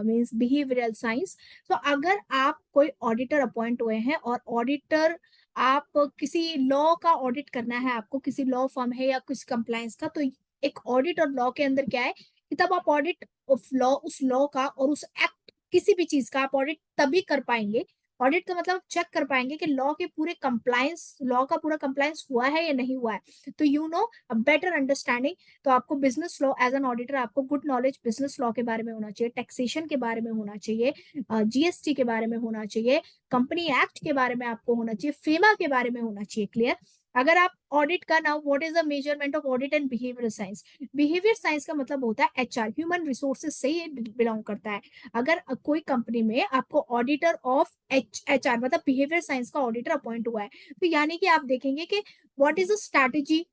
means behavioural science. तो अगर आप कोई ऑडिटर अपॉइंट हुए हैं और ऑडिटर, आप किसी लॉ का ऑडिट करना है, आपको किसी लॉ फर्म है या किसी कंप्लायंस का, तो एक ऑडिट और लॉ के अंदर क्या है कि तब आप ऑडिट ऑफ लॉ, उस लॉ का और उस एक्ट, किसी भी चीज का आप ऑडिट तभी कर पाएंगे। ऑडिट का मतलब चेक कर पाएंगे कि लॉ के पूरे कंप्लायंस, लॉ का पूरा कंप्लायंस हुआ है या नहीं हुआ है। तो you know a better understanding. तो आपको business law, as an auditor आपको गुड नॉलेज बिजनेस लॉ के बारे में होना चाहिए, टैक्सेशन के बारे में होना चाहिए, जीएसटी के बारे में होना चाहिए, कंपनी एक्ट के बारे में आपको होना चाहिए, फेमा के बारे में होना चाहिए। क्लियर? अगर आप ऑडिट का, now what is the measurement of audit and behaviour science? Behaviour science का मतलब होता है एचआर, ह्यूमन रिसोर्सेज से ये बिलोंग करता है। अगर कोई कंपनी में आपको ऑडिटर ऑफ एचआर मतलब बिहेवियर साइंस का ऑडिटर अपॉइंट हुआ है, तो यानी कि आप देखेंगे कि what is the strategy,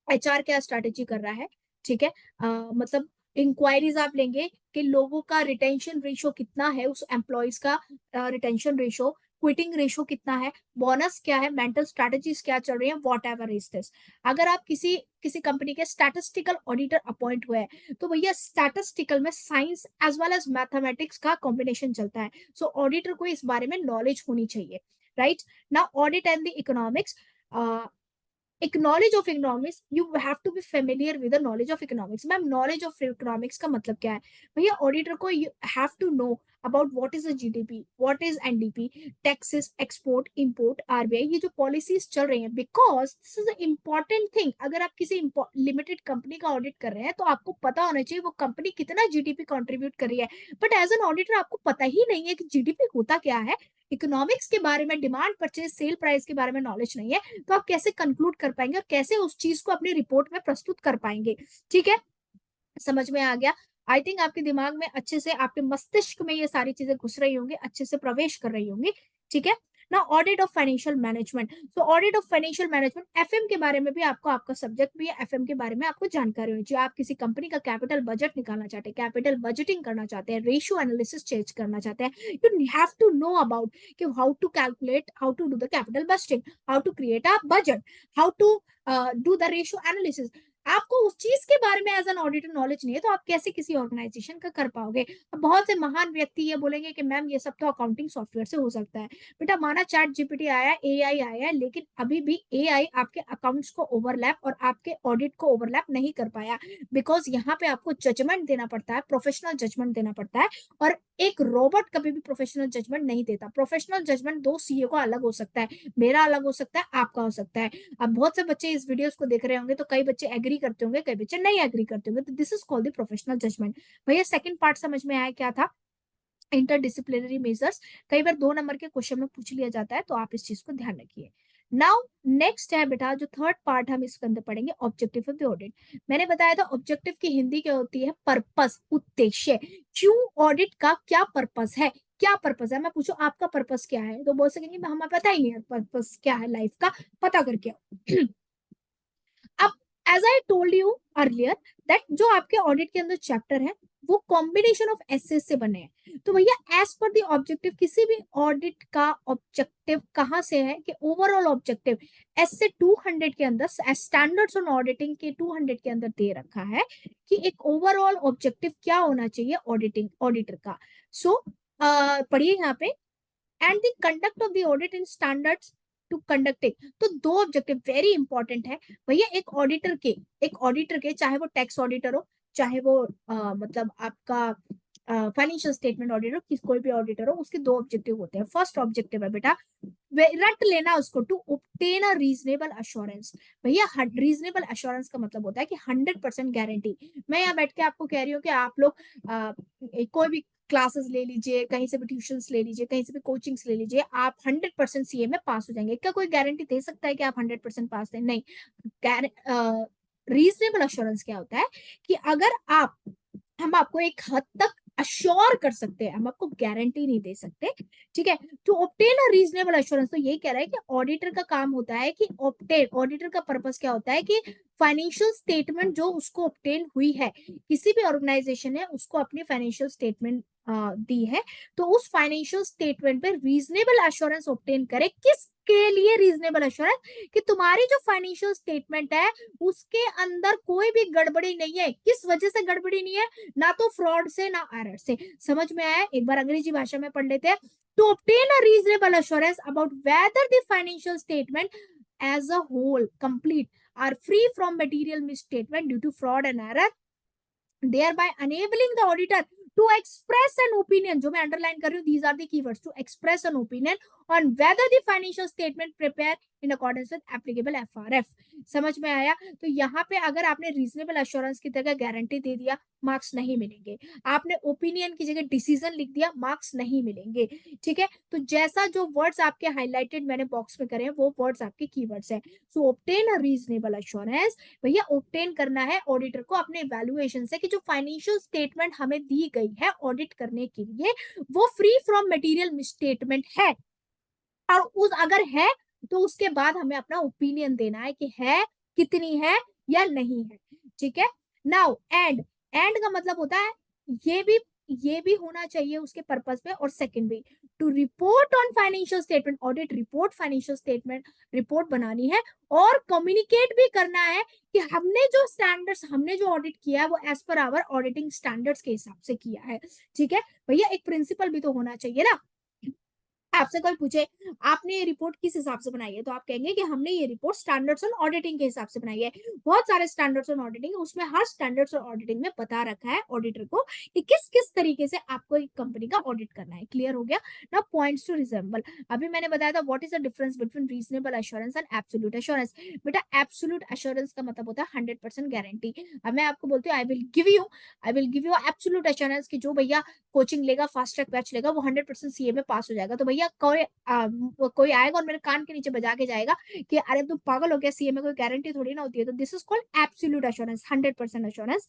HR क्या स्ट्रैटेजी कर रहा है। ठीक है, मतलब इंक्वायरीज आप लेंगे कि लोगों का रिटेंशन रेशो कितना है, उस एम्प्लॉयज का रिटेंशन रेशो, क्विटिंग रेशो कितना है, बोनस क्या है, मेंटल स्ट्रैटेजीज क्या चल रही है, वॉट एवर इज दिस। अगर आप किसी किसी कंपनी के स्टैटिस्टिकल ऑडिटर अपॉइंट हुए हैं तो भैया स्टैटिस्टिकल में science as well as mathematics का कॉम्बिनेशन चलता है। सो ऑडिटर को इस बारे में नॉलेज होनी चाहिए, राइट। ना audit and the economics, knowledge of economics, you have to be familiar with the knowledge of economics। Ma'am knowledge of economics का मतलब क्या है? भैया ऑडिटर को you have to know about what is a GDP, what is NDP, taxes, export, import, RBI, ये जो policies चल रही हैं, because this is important thing. अगर आप किसी लिमिटेड कंपनी का ऑडिट कर रहे हैं तो आपको पता होना चाहिए वो कंपनी कितना जीडीपी कंट्रीब्यूट कर रही है। बट एज एन ऑडिटर आपको पता ही नहीं है कि जीडीपी होता क्या है, इकोनॉमिक्स के बारे में, डिमांड परचेज सेल प्राइस के बारे में नॉलेज नहीं है, तो आप कैसे कंक्लूड कर पाएंगे और कैसे उस चीज को अपनी रिपोर्ट में प्रस्तुत कर पाएंगे? ठीक है, समझ में आ गया? आई थिंक आपके दिमाग में अच्छे से, आपके मस्तिष्क में ये सारी चीजें घुस रही होंगी, अच्छे से प्रवेश कर रही होंगी। ठीक है, ना ऑडिट ऑफ फाइनेंशियल मैनेजमेंट। तो audit of financial management, FM के बारे में भी आपको, आपका सब्जेक्ट भी है, एफएम के बारे में आपको जानकारी होनी चाहिए। आप किसी कंपनी का कैपिटल बजट निकालना चाहते हैं, कैपिटल बजटिंग करना चाहते हैं, रेशियो एनालिसिस चेंज करना चाहते हैं, you have to know about कि how to calculate, how to do the capital budgeting, how to create a budget, how to do the ratio analysis. आपको उस चीज के बारे में एज एन ऑडिटर नॉलेज नहीं है तो आप कैसे किसी ऑर्गेनाइजेशन का कर पाओगे। अब बहुत से महान व्यक्ति ये बोलेंगे कि मैम ये सब तो अकाउंटिंग सॉफ्टवेयर से हो सकता है। बेटा माना चैट जीपीटी आया, एआई आया है, लेकिन अभी भी एआई आपके अकाउंट्स को ओवरलैप और आपके ऑडिट को ओवरलैप नहीं कर पाया, बिकॉज यहाँ पे आपको जजमेंट देना पड़ता है, प्रोफेशनल जजमेंट देना पड़ता है, और एक रोबोट कभी भी प्रोफेशनल जजमेंट नहीं देता। प्रोफेशनल जजमेंट दो सीए को अलग हो सकता है, मेरा अलग हो सकता है, आपका हो सकता है। अब बहुत से बच्चे इस वीडियोस को देख रहे होंगे तो कई बच्चे एग्री करते होंगे, कई बच्चे नहीं एग्री करते होंगे, तो this is called the professional judgement. भैया सेकंड पार्ट समझ में आया क्या था? इंटरडिसिप्लिनरी मेजर्स, कई बार 2 नंबर के क्वेश्चन में पूछ लिया जाता है, तो आप इस चीज को ध्यान रखिए। नाउ नेक्स्ट है बेटा, जो थर्ड पार्ट हम इसके अंदर पढ़ेंगे, ऑब्जेक्टिव ऑफ द ऑडिट। मैंने बताया था ऑब्जेक्टिव की हिंदी क्या होती है? पर्पस, उद्देश्य। क्यों ऑडिट का क्या पर्पस है? क्या पर्पस है? मैं पूछू आपका पर्पस क्या है, तो बोल सकेंगे हमें पता ही नहीं है पर्पस क्या है लाइफ का, पता करके आओ। अब as I told you earlier that जो आपके ऑडिट के अंदर चैप्टर है वो कॉम्बिनेशन ऑफ एसेस से बने हैं। तो भैया एज पर द ऑब्जेक्टिव, किसी भी ऑडिट का ऑब्जेक्टिव कहां से है कि ओवरऑल ऑब्जेक्टिव एस 200 के अंदर, स्टैंडर्ड्स ऑन ऑडिटिंग के 200 के अंदर दे रखा है कि एक ओवरऑल ऑब्जेक्टिव क्या होना चाहिए ऑडिटिंग ऑडिटर का। सो पढ़िए यहाँ पे, and the conduct of the audit in standards to conducting. तो दो ऑब्जेक्टिव वेरी इंपॉर्टेंट है भैया, एक ऑडिटर के चाहे वो टैक्स ऑडिटर हो, चाहे वो मतलब आपका फाइनेंशियल स्टेटमेंट ऑडिटर, किस कोई भी ऑडिटर हो, उसके दो ऑब्जेक्टिव होते हैं। फर्स्ट ऑब्जेक्टिव है बेटा, रट लेना उसको, to obtain a reasonable assurance. भैया रीजनेबल अश्योरेंस का मतलब होता है कि 100% गारंटी। मैं यहाँ बैठ के आपको कह रही हूँ कि आप लोग कोई भी क्लासेस ले लीजिए, कहीं से भी ट्यूशंस ले लीजिए, कहीं से भी कोचिंग्स ले लीजिए, आप 100% सीए में पास हो जाएंगे। क्या कोई गारंटी दे सकता है कि आप 100% पास हैं? नहीं। रीजनेबल अश्योरेंस क्या होता है कि अगर आप, हम आपको एक हद तक अश्योर कर सकते हैं, हम आपको गारंटी नहीं दे सकते, ठीक है। To obtain a reasonable assurance, तो ये कह रहा है कि ऑडिटर का काम होता है कि ऑब्टेन, ऑडिटर का पर्पस क्या होता है कि फाइनेंशियल स्टेटमेंट जो उसको ऑब्टेन हुई है, किसी भी ऑर्गेनाइजेशन ने उसको अपनी फाइनेंशियल स्टेटमेंट दी है, तो उस फाइनेंशियल स्टेटमेंट पे रीजनेबल अश्योरेंस ऑब्टेन करे। किसके लिए रीजनेबल अश्योरेंस? कि तुम्हारी जो फाइनेंशियल स्टेटमेंट है उसके अंदर कोई भी गड़बड़ी नहीं है। किस वजह से गड़बड़ी नहीं है? ना तो फ्रॉड से, ना एरर से। समझ में आया? एक बार अंग्रेजी भाषा में पढ़ लेते हैं। To obtain a reasonable assurance about whether the financial statement as a whole complete are free from material misstatement due to fraud and error, thereby enabling the auditor to express an opinion, जो मैं underline कर रही हूँ, these are the keywords, to express an opinion on whether the financial statement prepared in accordance with applicable FRF। समझ में आया? तो यहाँ पे अगर आपने रीजनेबल अश्योरेंस की जगह गारंटी दे दिया, मार्क्स नहीं मिलेंगे। आपने ओपिनियन की जगह डिसीजन लिख दिया, मार्क्स नहीं मिलेंगे, ठीक है। तो जैसा जो वर्ड्स आपके हाईलाइटेड मैंने बॉक्स में करे हैं वो वर्ड्स आपके कीवर्ड्स हैं। सो ऑब्टेन अ रीजनेबल अश्योरेंस, भैया ऑब्टेन करना है ऑडिटर को अपने वैल्यूएशन से कि जो फाइनेंशियल स्टेटमेंट हमें दी गई है ऑडिट करने के लिए वो फ्री फ्रॉम मटेरियल मिसस्टेटमेंट है, और उस अगर है तो उसके बाद हमें अपना ओपिनियन देना है कि है, कितनी है या नहीं है, ठीक है। नाउ एंड का मतलब होता है ये भी होना चाहिए उसके पर्पस में। और सेकंड भी, to report on financial statement, audit report, financial statement report बनानी है और कम्युनिकेट भी करना है कि हमने जो स्टैंडर्ड्स, हमने जो ऑडिट किया है वो as per hour auditing standards के हिसाब से किया है, ठीक है। भैया एक प्रिंसिपल भी तो होना चाहिए ना। आपसे कोई पूछे आपने ये रिपोर्ट किस हिसाब से बनाई है, तो आप कहेंगे कि हमने ये रिपोर्ट स्टैंडर्ड्स ऑन ऑडिटिंग के हिसाब से बनाई है। बहुत सारे स्टैंडर्ड्स ऑन ऑडिटिंग, उसमें हर स्टैंडर्ड्स ऑन ऑडिटिंग में बता रखा है ऑडिटर को कि किस किस तरीके से आपको एक कंपनी का ऑडिट करना है। क्लियर हो गया ना? पॉइंट्स टू रिजेंबल, अभी मैंने बताया था what is the difference between reasonable assurance and absolute assurance. बेटा एब्सोल्यूट एश्योरेंस का मतलब होता है 100% गारंटी। अब मैं आपको बोलती हूँ I will give you absolute assurance कि जो भैया कोचिंग लेगा, फास्ट ट्रैक बैच लेगा, वो 100% सीए में पास हो जाएगा। तो भैया कोई आएगा और मेरे कान के नीचे बजा के जाएगा कि अरे तुम पागल हो गया, सीए में कोई गारंटी थोड़ी ना होती है। तो this is called absolute assurance, 100% assurance.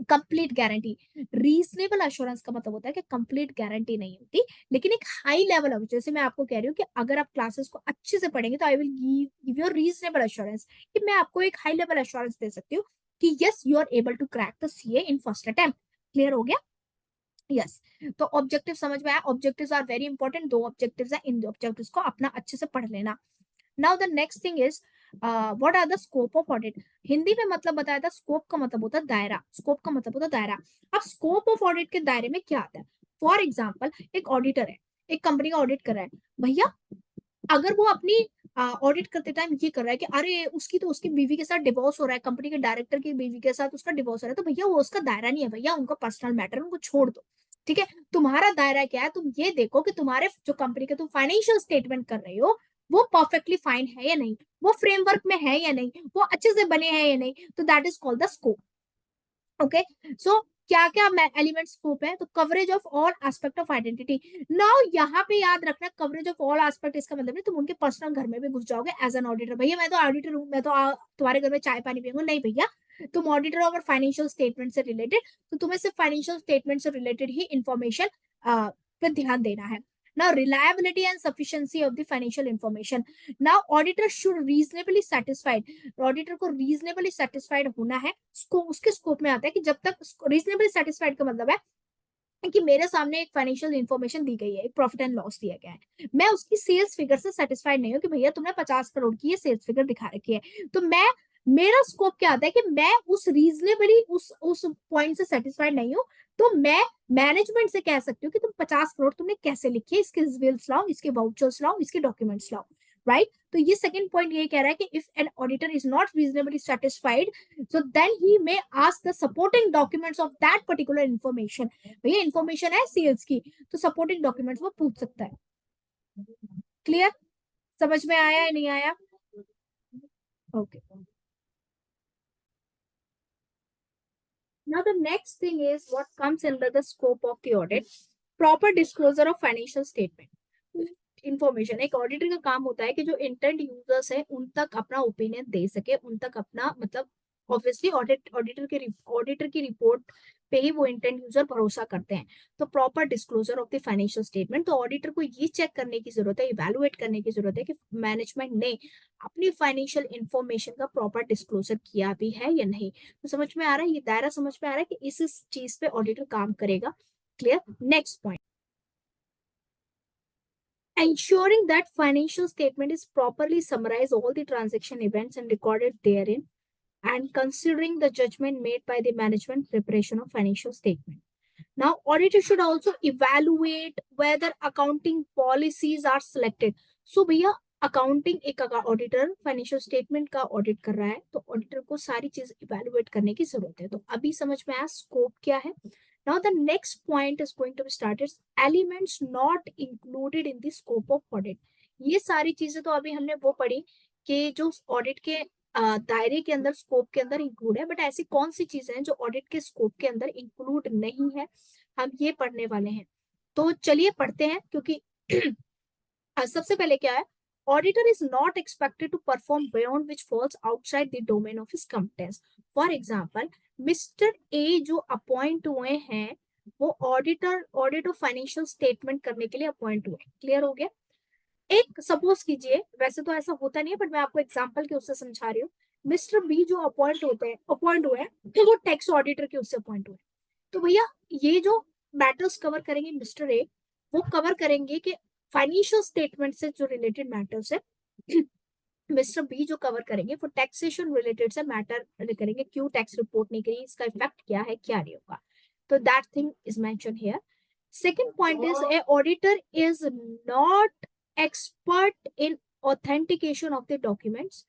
Complete guarantee, reasonable assurance का मतलब होता है कि कंप्लीट गारंटी नहीं होती, लेकिन एक हाई लेवल ऑफ, जैसे मैं आपको कह रही हूँ कि अगर आप क्लासेस को अच्छे से पढ़ेंगे तो I will give you reasonable assurance, कि मैं आपको एक हाई लेवल अश्योरेंस दे सकती हूँ कि yes you are able to crack the CA in first attempt. Clear हो गया? यस। तो ऑब्जेक्टिव समझ में आया? Objectives are very important, 2 objectives है, इन ऑब्जेक्टिव्स को अपना अच्छे से पढ़ लेना। Now the next thing is what are the scope of audit. Hindi में मतलब बताया था, स्कोप का मतलब होता है दायरा, स्कोप का मतलब होता है दायरा। अब स्कोप ऑफ ऑडिट के दायरे में क्या आता है? फॉर एग्जाम्पल, एक ऑडिटर है, एक कंपनी का ऑडिट कर रहा है, भैया अगर वो अपनी ऑडिट करते टाइम ये कर रहा है कि अरे उसकी तो उसकी बीवी के साथ डिवोर्स हो रहा है, कंपनी के डायरेक्टर की बीवी के साथ उसका डिवोर्स हो रहा है, तो भैया वो उसका दायरा नहीं है, भैया उनका पर्सनल मैटर, उनको छोड़ दो। ठीक है, तुम्हारा दायरा क्या है? तुम ये देखो कि तुम्हारे जो कंपनी के तुम फाइनेंशियल स्टेटमेंट कर रहे हो वो परफेक्टली फाइन है या नहीं, वो फ्रेमवर्क में है या नहीं, वो अच्छे से बने हैं या नहीं, तो that is called the scope. Okay, so क्या क्या एलिमेंट स्कोप है? तो coverage of all aspect of identity. Now यहाँ पे याद रखना, कवरेज ऑफ ऑल एस्पेक्ट इसका मतलब नहीं तुम उनके पर्सनल घर में भी घुस जाओगे एज एन ऑडिटर, भैया मैं तो ऑडिटर हूँ, मैं तो तुम्हारे घर में चाय पानी पीऊंगा, नहीं भैया। तुम ऑडिटर हो और फाइनेंशियल स्टेटमेंट से रिलेटेड, तो तुम्हें सिर्फ फाइनेंशियल स्टेटमेंट से रिलेटेड ही इंफॉर्मेशन पे ध्यान देना है। Now, reliability and sufficiency of the financial information. Now, auditor should reasonably satisfied. Auditor को रीजनेबली सेटिस्फाइड होना है, उसके स्कोप में आता है कि जब तक रीजनेबली सेटिस्फाइड का मतलब है कि मेरे सामने एक फाइनेंशियल इंफॉर्मेशन दी गई है, एक प्रॉफिट एंड लॉस दिया गया है, मैं उसकी सेल्स फिगर से सेटिस्फाइड नहीं हूँ कि भैया तुमने 50 करोड़ की ये सेल्स फिगर दिखा रखी है, तो मैं, मेरा स्कोप क्या आता है कि मैं उस रीजनेबली उस पॉइंट से सेटिस्फाइड नहीं हूँ, तो मैं मैनेजमेंट से कह सकती हूँ कि तुम 50 करोड़ तुमने कैसे लिखी है, इसके विल्स लाओ, इसके वाउचर्स लाओ, इसके डॉक्यूमेंट्स लाओ। राइट, तो ये सेकंड पॉइंट ये कह रहा है कि if an auditor is not reasonably satisfied, so then he may ask the supporting documents of that particular information। भैया इंफॉर्मेशन है सेल्स की, तो सपोर्टिंग डॉक्यूमेंट्स वो पूछ सकता है। क्लियर? समझ में आया या नहीं आया? Okay, now the next thing is what comes under the scope of the audit, proper disclosure of financial statement information. एक ऑडिटर का काम होता है कि जो इंटेंड यूजर्स है उन तक अपना ओपिनियन दे सके, उन तक अपना मतलब ऑब्वियसली ऑडिटर की रिपोर्ट पे ही वो इंटेंड यूजर भरोसा करते हैं। तो proper disclosure of the financial statement, तो ऑडिटर को ये चेक करने की जरूरत है, इवेलुएट करने की जरूरत है कि मैनेजमेंट ने अपनी फाइनेंशियल इंफॉर्मेशन का प्रॉपर डिस्क्लोजर किया भी है या नहीं। तो समझ में आ रहा है, ये दायरा समझ में आ रहा है कि इस चीज पे ऑडिटर काम करेगा। Clear? Next point, ensuring that financial statement is properly summarize all the transaction events and recorded therein, and considering the judgment made by the management preparation of financial statement. Now, auditor should also evaluate whether accounting policies are selected. So, भैया accounting एक auditor financial statement का audit कर रहा है, तो auditor को सारी चीज इवेलुएट करने की जरूरत है। तो अभी समझ में आया स्कोप क्या है। Now the next point is going to be started, elements not included in the scope of audit। ये सारी चीजें तो अभी हमने वो पढ़ी कि जो ऑडिट के दायरे के अंदर, स्कोप के अंदर इंक्लूड है, बट ऐसी कौन सी चीजें हैं जो ऑडिट के स्कोप के अंदर इंक्लूड नहीं है, हम ये पढ़ने वाले हैं। तो चलिए पढ़ते हैं, क्योंकि सबसे पहले क्या है, auditor is not expected to perform beyond which falls outside the domain of his competence. For example, mister A जो अपॉइंट हुए हैं वो ऑडिट ऑफ फाइनेंशियल स्टेटमेंट करने के लिए अपॉइंट हुए। क्लियर हो गया? एक सपोज कीजिए, वैसे तो ऐसा होता नहीं है बट मैं आपको एग्जांपल के उससे समझा रही हूँ, मिस्टर बी जो अपॉइंट हुए हैं तो वो टैक्स ऑडिटर के उससे अपॉइंट हुए। तो भैया ये जो मैटर्स कवर करेंगे मिस्टर ए, वो कवर करेंगे कि फाइनेंशियल स्टेटमेंट से जो रिलेटेड मैटर्स है, मिस्टर बी जो कवर करेंगे वो टैक्सेशन रिलेटेड से मैटर करेंगे, क्यों टैक्स रिपोर्ट नहीं करी, इसका इफेक्ट क्या है, क्या नहीं होगा। तो that thing is mention here. Second point is a auditor is not expert in authentication of the documents.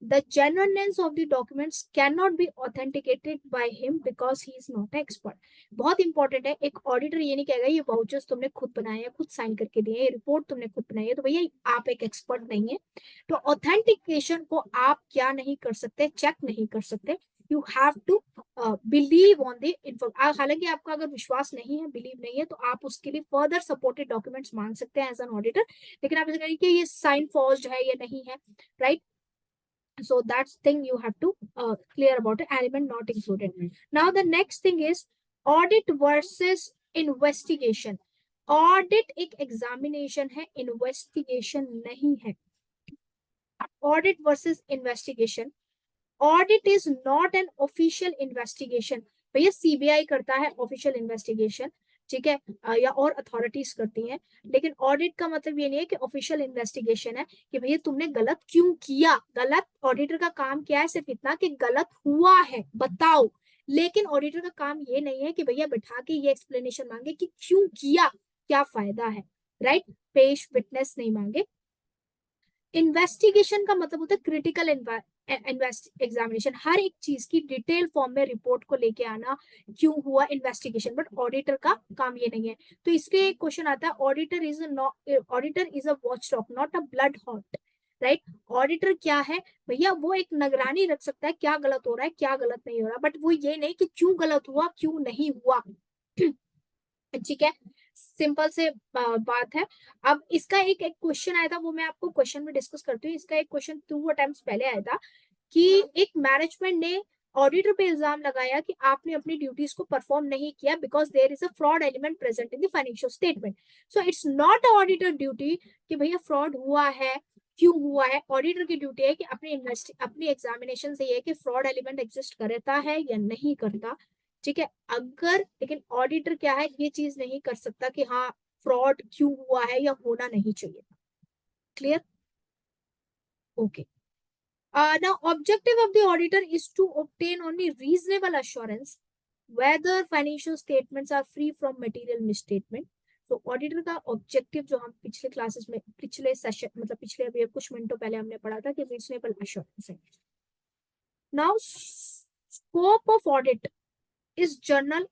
The genuineness of the documents cannot be authenticated by him because he is not an expert। बहुत important है, एक auditor ये नहीं कहेगा ये vouchers तुमने खुद बनाए हैं, खुद साइन करके दिए, ये रिपोर्ट तुमने खुद बनाई है, तो भैया आप एक एक्सपर्ट नहीं है। तो ऑथेंटिकेशन को आप क्या नहीं कर सकते, चेक नहीं कर सकते। You have to believe on the inform, हालांकि आपका अगर विश्वास नहीं है, बिलीव नहीं है, तो आप उसके लिए फर्दर सपोर्टेड डॉक्यूमेंट्स मांग सकते हैं एज एन ऑडिटर। लेकिन आप ऐसे कहेंगे कि ये साइन फॉर्ज्ड है या नहीं है, right? So that's thing you have to clear about it. Element not included. Now the next thing is audit versus investigation. Audit एक examination है, investigation नहीं है. Audit versus investigation. Audit is not an official investigation. भैया CBI करता है official investigation, ठीक है, या और अथॉरिटीज करती हैं, लेकिन ऑडिट का मतलब ये नहीं है कि ऑफिशियल इन्वेस्टिगेशन है कि भैया तुमने गलत क्यों किया. गलत ऑडिटर का काम क्या है, सिर्फ इतना कि गलत हुआ है बताओ. लेकिन ऑडिटर का काम ये नहीं है कि भैया बैठा के ये एक्सप्लेनेशन मांगे कि क्यों किया, क्या फायदा है, राइट. पेश विटनेस नहीं मांगे. इन्वेस्टिगेशन का मतलब होता है क्रिटिकल एग्जामिनेशन, हर एक चीज की डिटेल फॉर्म में रिपोर्ट को लेके आना, क्यों हुआ इन्वेस्टिगेशन. बट ऑडिटर का काम ये नहीं है. तो इसके एक क्वेश्चन आता है, auditor is a watch dog not a blood hot, right. Auditor क्या है भैया, वो एक निगरानी रख सकता है क्या गलत हो रहा है क्या गलत नहीं हो रहा, बट वो ये नहीं कि क्यों गलत हुआ क्यों नहीं हुआ. ठीक है, सिंपल से बात है. अब इसका एक क्वेश्चन आया था, वो मैं आपको क्वेश्चन में डिस्कस करती हूँ. इसका एक क्वेश्चन 2 अटेम्प्ट्स पहले आया था कि एक मैनेजमेंट ने ऑडिटर पे इल्जाम लगाया कि आपने अपनी ड्यूटीज को परफॉर्म नहीं किया because there is a fraud element present in the financial statement. So it's not a auditor duty कि भैया फ्रॉड हुआ है क्यों हुआ है. ऑडिटर की ड्यूटी है कि अपनी एग्जामिनेशन से ये है कि फ्रॉड एलिमेंट एग्जिस्ट करता है या नहीं करता, ठीक है. अगर लेकिन ऑडिटर क्या है, ये चीज नहीं कर सकता कि हाँ फ्रॉड क्यों हुआ है या होना नहीं चाहिए. Clear, okay. Now, objective of the auditor is to obtain only reasonable assurance whether financial statements are free from material misstatement. So, auditor का objective जो हम पिछले क्लासेस में पिछले सेशन मतलब पिछले अभी कुछ मिनटों पहले हमने पढ़ा था कि reasonable assurance है. Now, scope of audit is general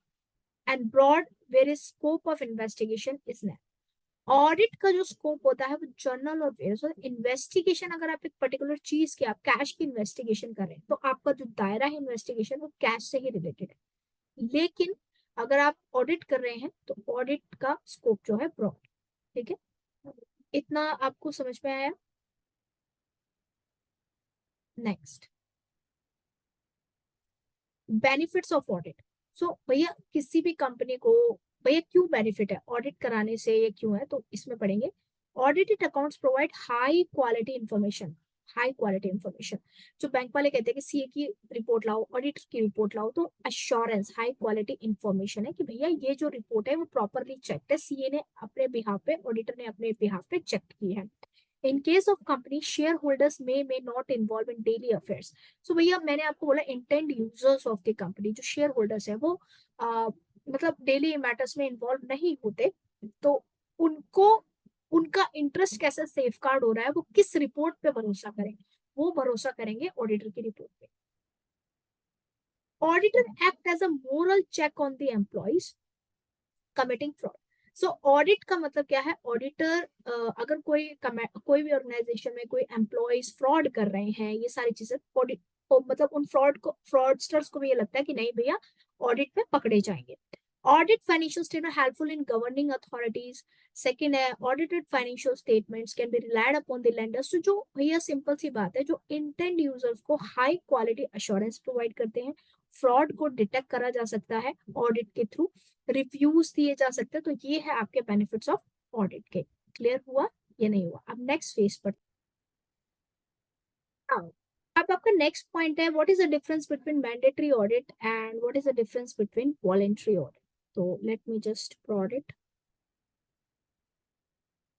and broad, whereas scope of investigation is narrow. Audit का जो स्कोप होता है वो जर्नल और वेयर्स. इन्वेस्टिगेशन अगर आप एक पर्टिकुलर चीज की आप कैश की इन्वेस्टिगेशन कर रहे हैं तो आपका जो दायरा है इन्वेस्टिगेशन वो कैश से ही रिलेटेड है. लेकिन अगर आप ऑडिट कर रहे हैं तो ऑडिट का स्कोप जो है ब्रॉड. ठीक है, इतना आपको समझ में आया. Next, benefits of audit. So भैया किसी भी कंपनी को भैया क्यों बेनिफिट है ऑडिट कराने से, ये क्यों है तो इसमें पढ़ेंगे. Audited accounts provide high quality information. High quality information, जो बैंक वाले कहते हैं कि सीए की रिपोर्ट लाओ ऑडिट की रिपोर्ट लाओ, तो अश्योरेंस हाई क्वालिटी इंफॉर्मेशन है कि भैया ये जो रिपोर्ट है वो प्रॉपरली चेक है, सीए ने अपने बिहाफ पे ऑडिटर ने अपने बिहाफ पे चेक की है. In case of company, shareholders may not involve in daily affairs. So भैया मैंने आपको बोला intend users of the company, जो शेयर होल्डर्स है वो मतलब डेली मैटर्स में इन्वॉल्व नहीं होते, तो उनको उनका इंटरेस्ट कैसे सेफ गार्ड हो रहा है वो किस रिपोर्ट पे भरोसा करें, वो भरोसा करेंगे ऑडिटर की रिपोर्ट पे. Auditor act as a moral check on the employees committing fraud. So audit का मतलब क्या है, ऑडिटर अगर कोई भी ऑर्गेनाइजेशन में कोई एम्प्लॉयज फ्रॉड कर रहे हैं, ये सारी चीजें ऑडिट मतलब उन फ्रॉडस्टर्स को भी ये लगता है कि नहीं भैया ऑडिट में पकड़े जाएंगे. Audit financial statement helpful in governing authorities. Second है audited financial statements can be relied upon the lenders. तो जो भैया सिंपल सी बात है, जो इंटेंड यूजर्स को हाई क्वालिटी अश्योरेंस प्रोवाइड करते हैं, फ्रॉड को डिटेक्ट करा जा सकता है ऑडिट के थ्रू, रिव्यूज दिए जा सकते हैं. तो ये है आपके बेनिफिट्स ऑफ ऑडिट के. क्लियर हुआ या नहीं हुआ. अब नेक्स्ट फेज पर आओ. अब आपका नेक्स्ट पॉइंट है, what is the difference between mandatory audit and what is the difference between voluntary audit. तो let me just audit.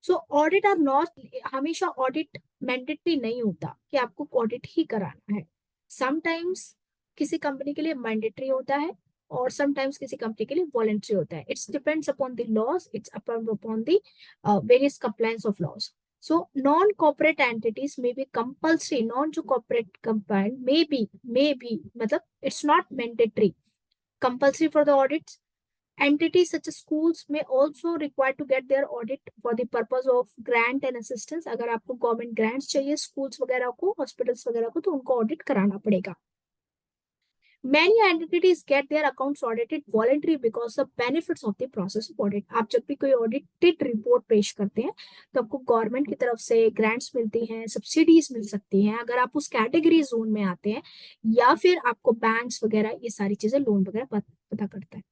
So audit are not, हमेशा ऑडिट मैंडेटरी नहीं होता कि आपको ऑडिट ही कराना है. समटाइम्स किसी कंपनी के लिए मैंडेटरी होता है और समटाइम्स किसी कंपनी के लिए वॉलंटरी होता है. It's depends upon the laws, it's upon the various compliance of laws. So non-corporate entities may be compulsory. Non-corporate compliant may be मतलब it's not mandatory, compulsory for the audits. Entities such as schools may also require to get their audit for the purpose of grant and assistance. अगर आपको government grants चाहिए schools वगैरह को, hospitals वगैरह को, तो उनको ऑडिट कराना पड़ेगा. Many entities get their accounts audited voluntarily because of benefits of the process of audit. आप जब भी कोई ऑडिटेड रिपोर्ट पेश करते हैं तो आपको गवर्नमेंट की तरफ से ग्रांट्स मिलती हैं, सब्सिडीज मिल सकती हैं अगर आप उस कैटेगरी जोन में आते हैं, या फिर आपको बैंक्स वगैरह ये सारी चीजें लोन वगैरह पता करता है.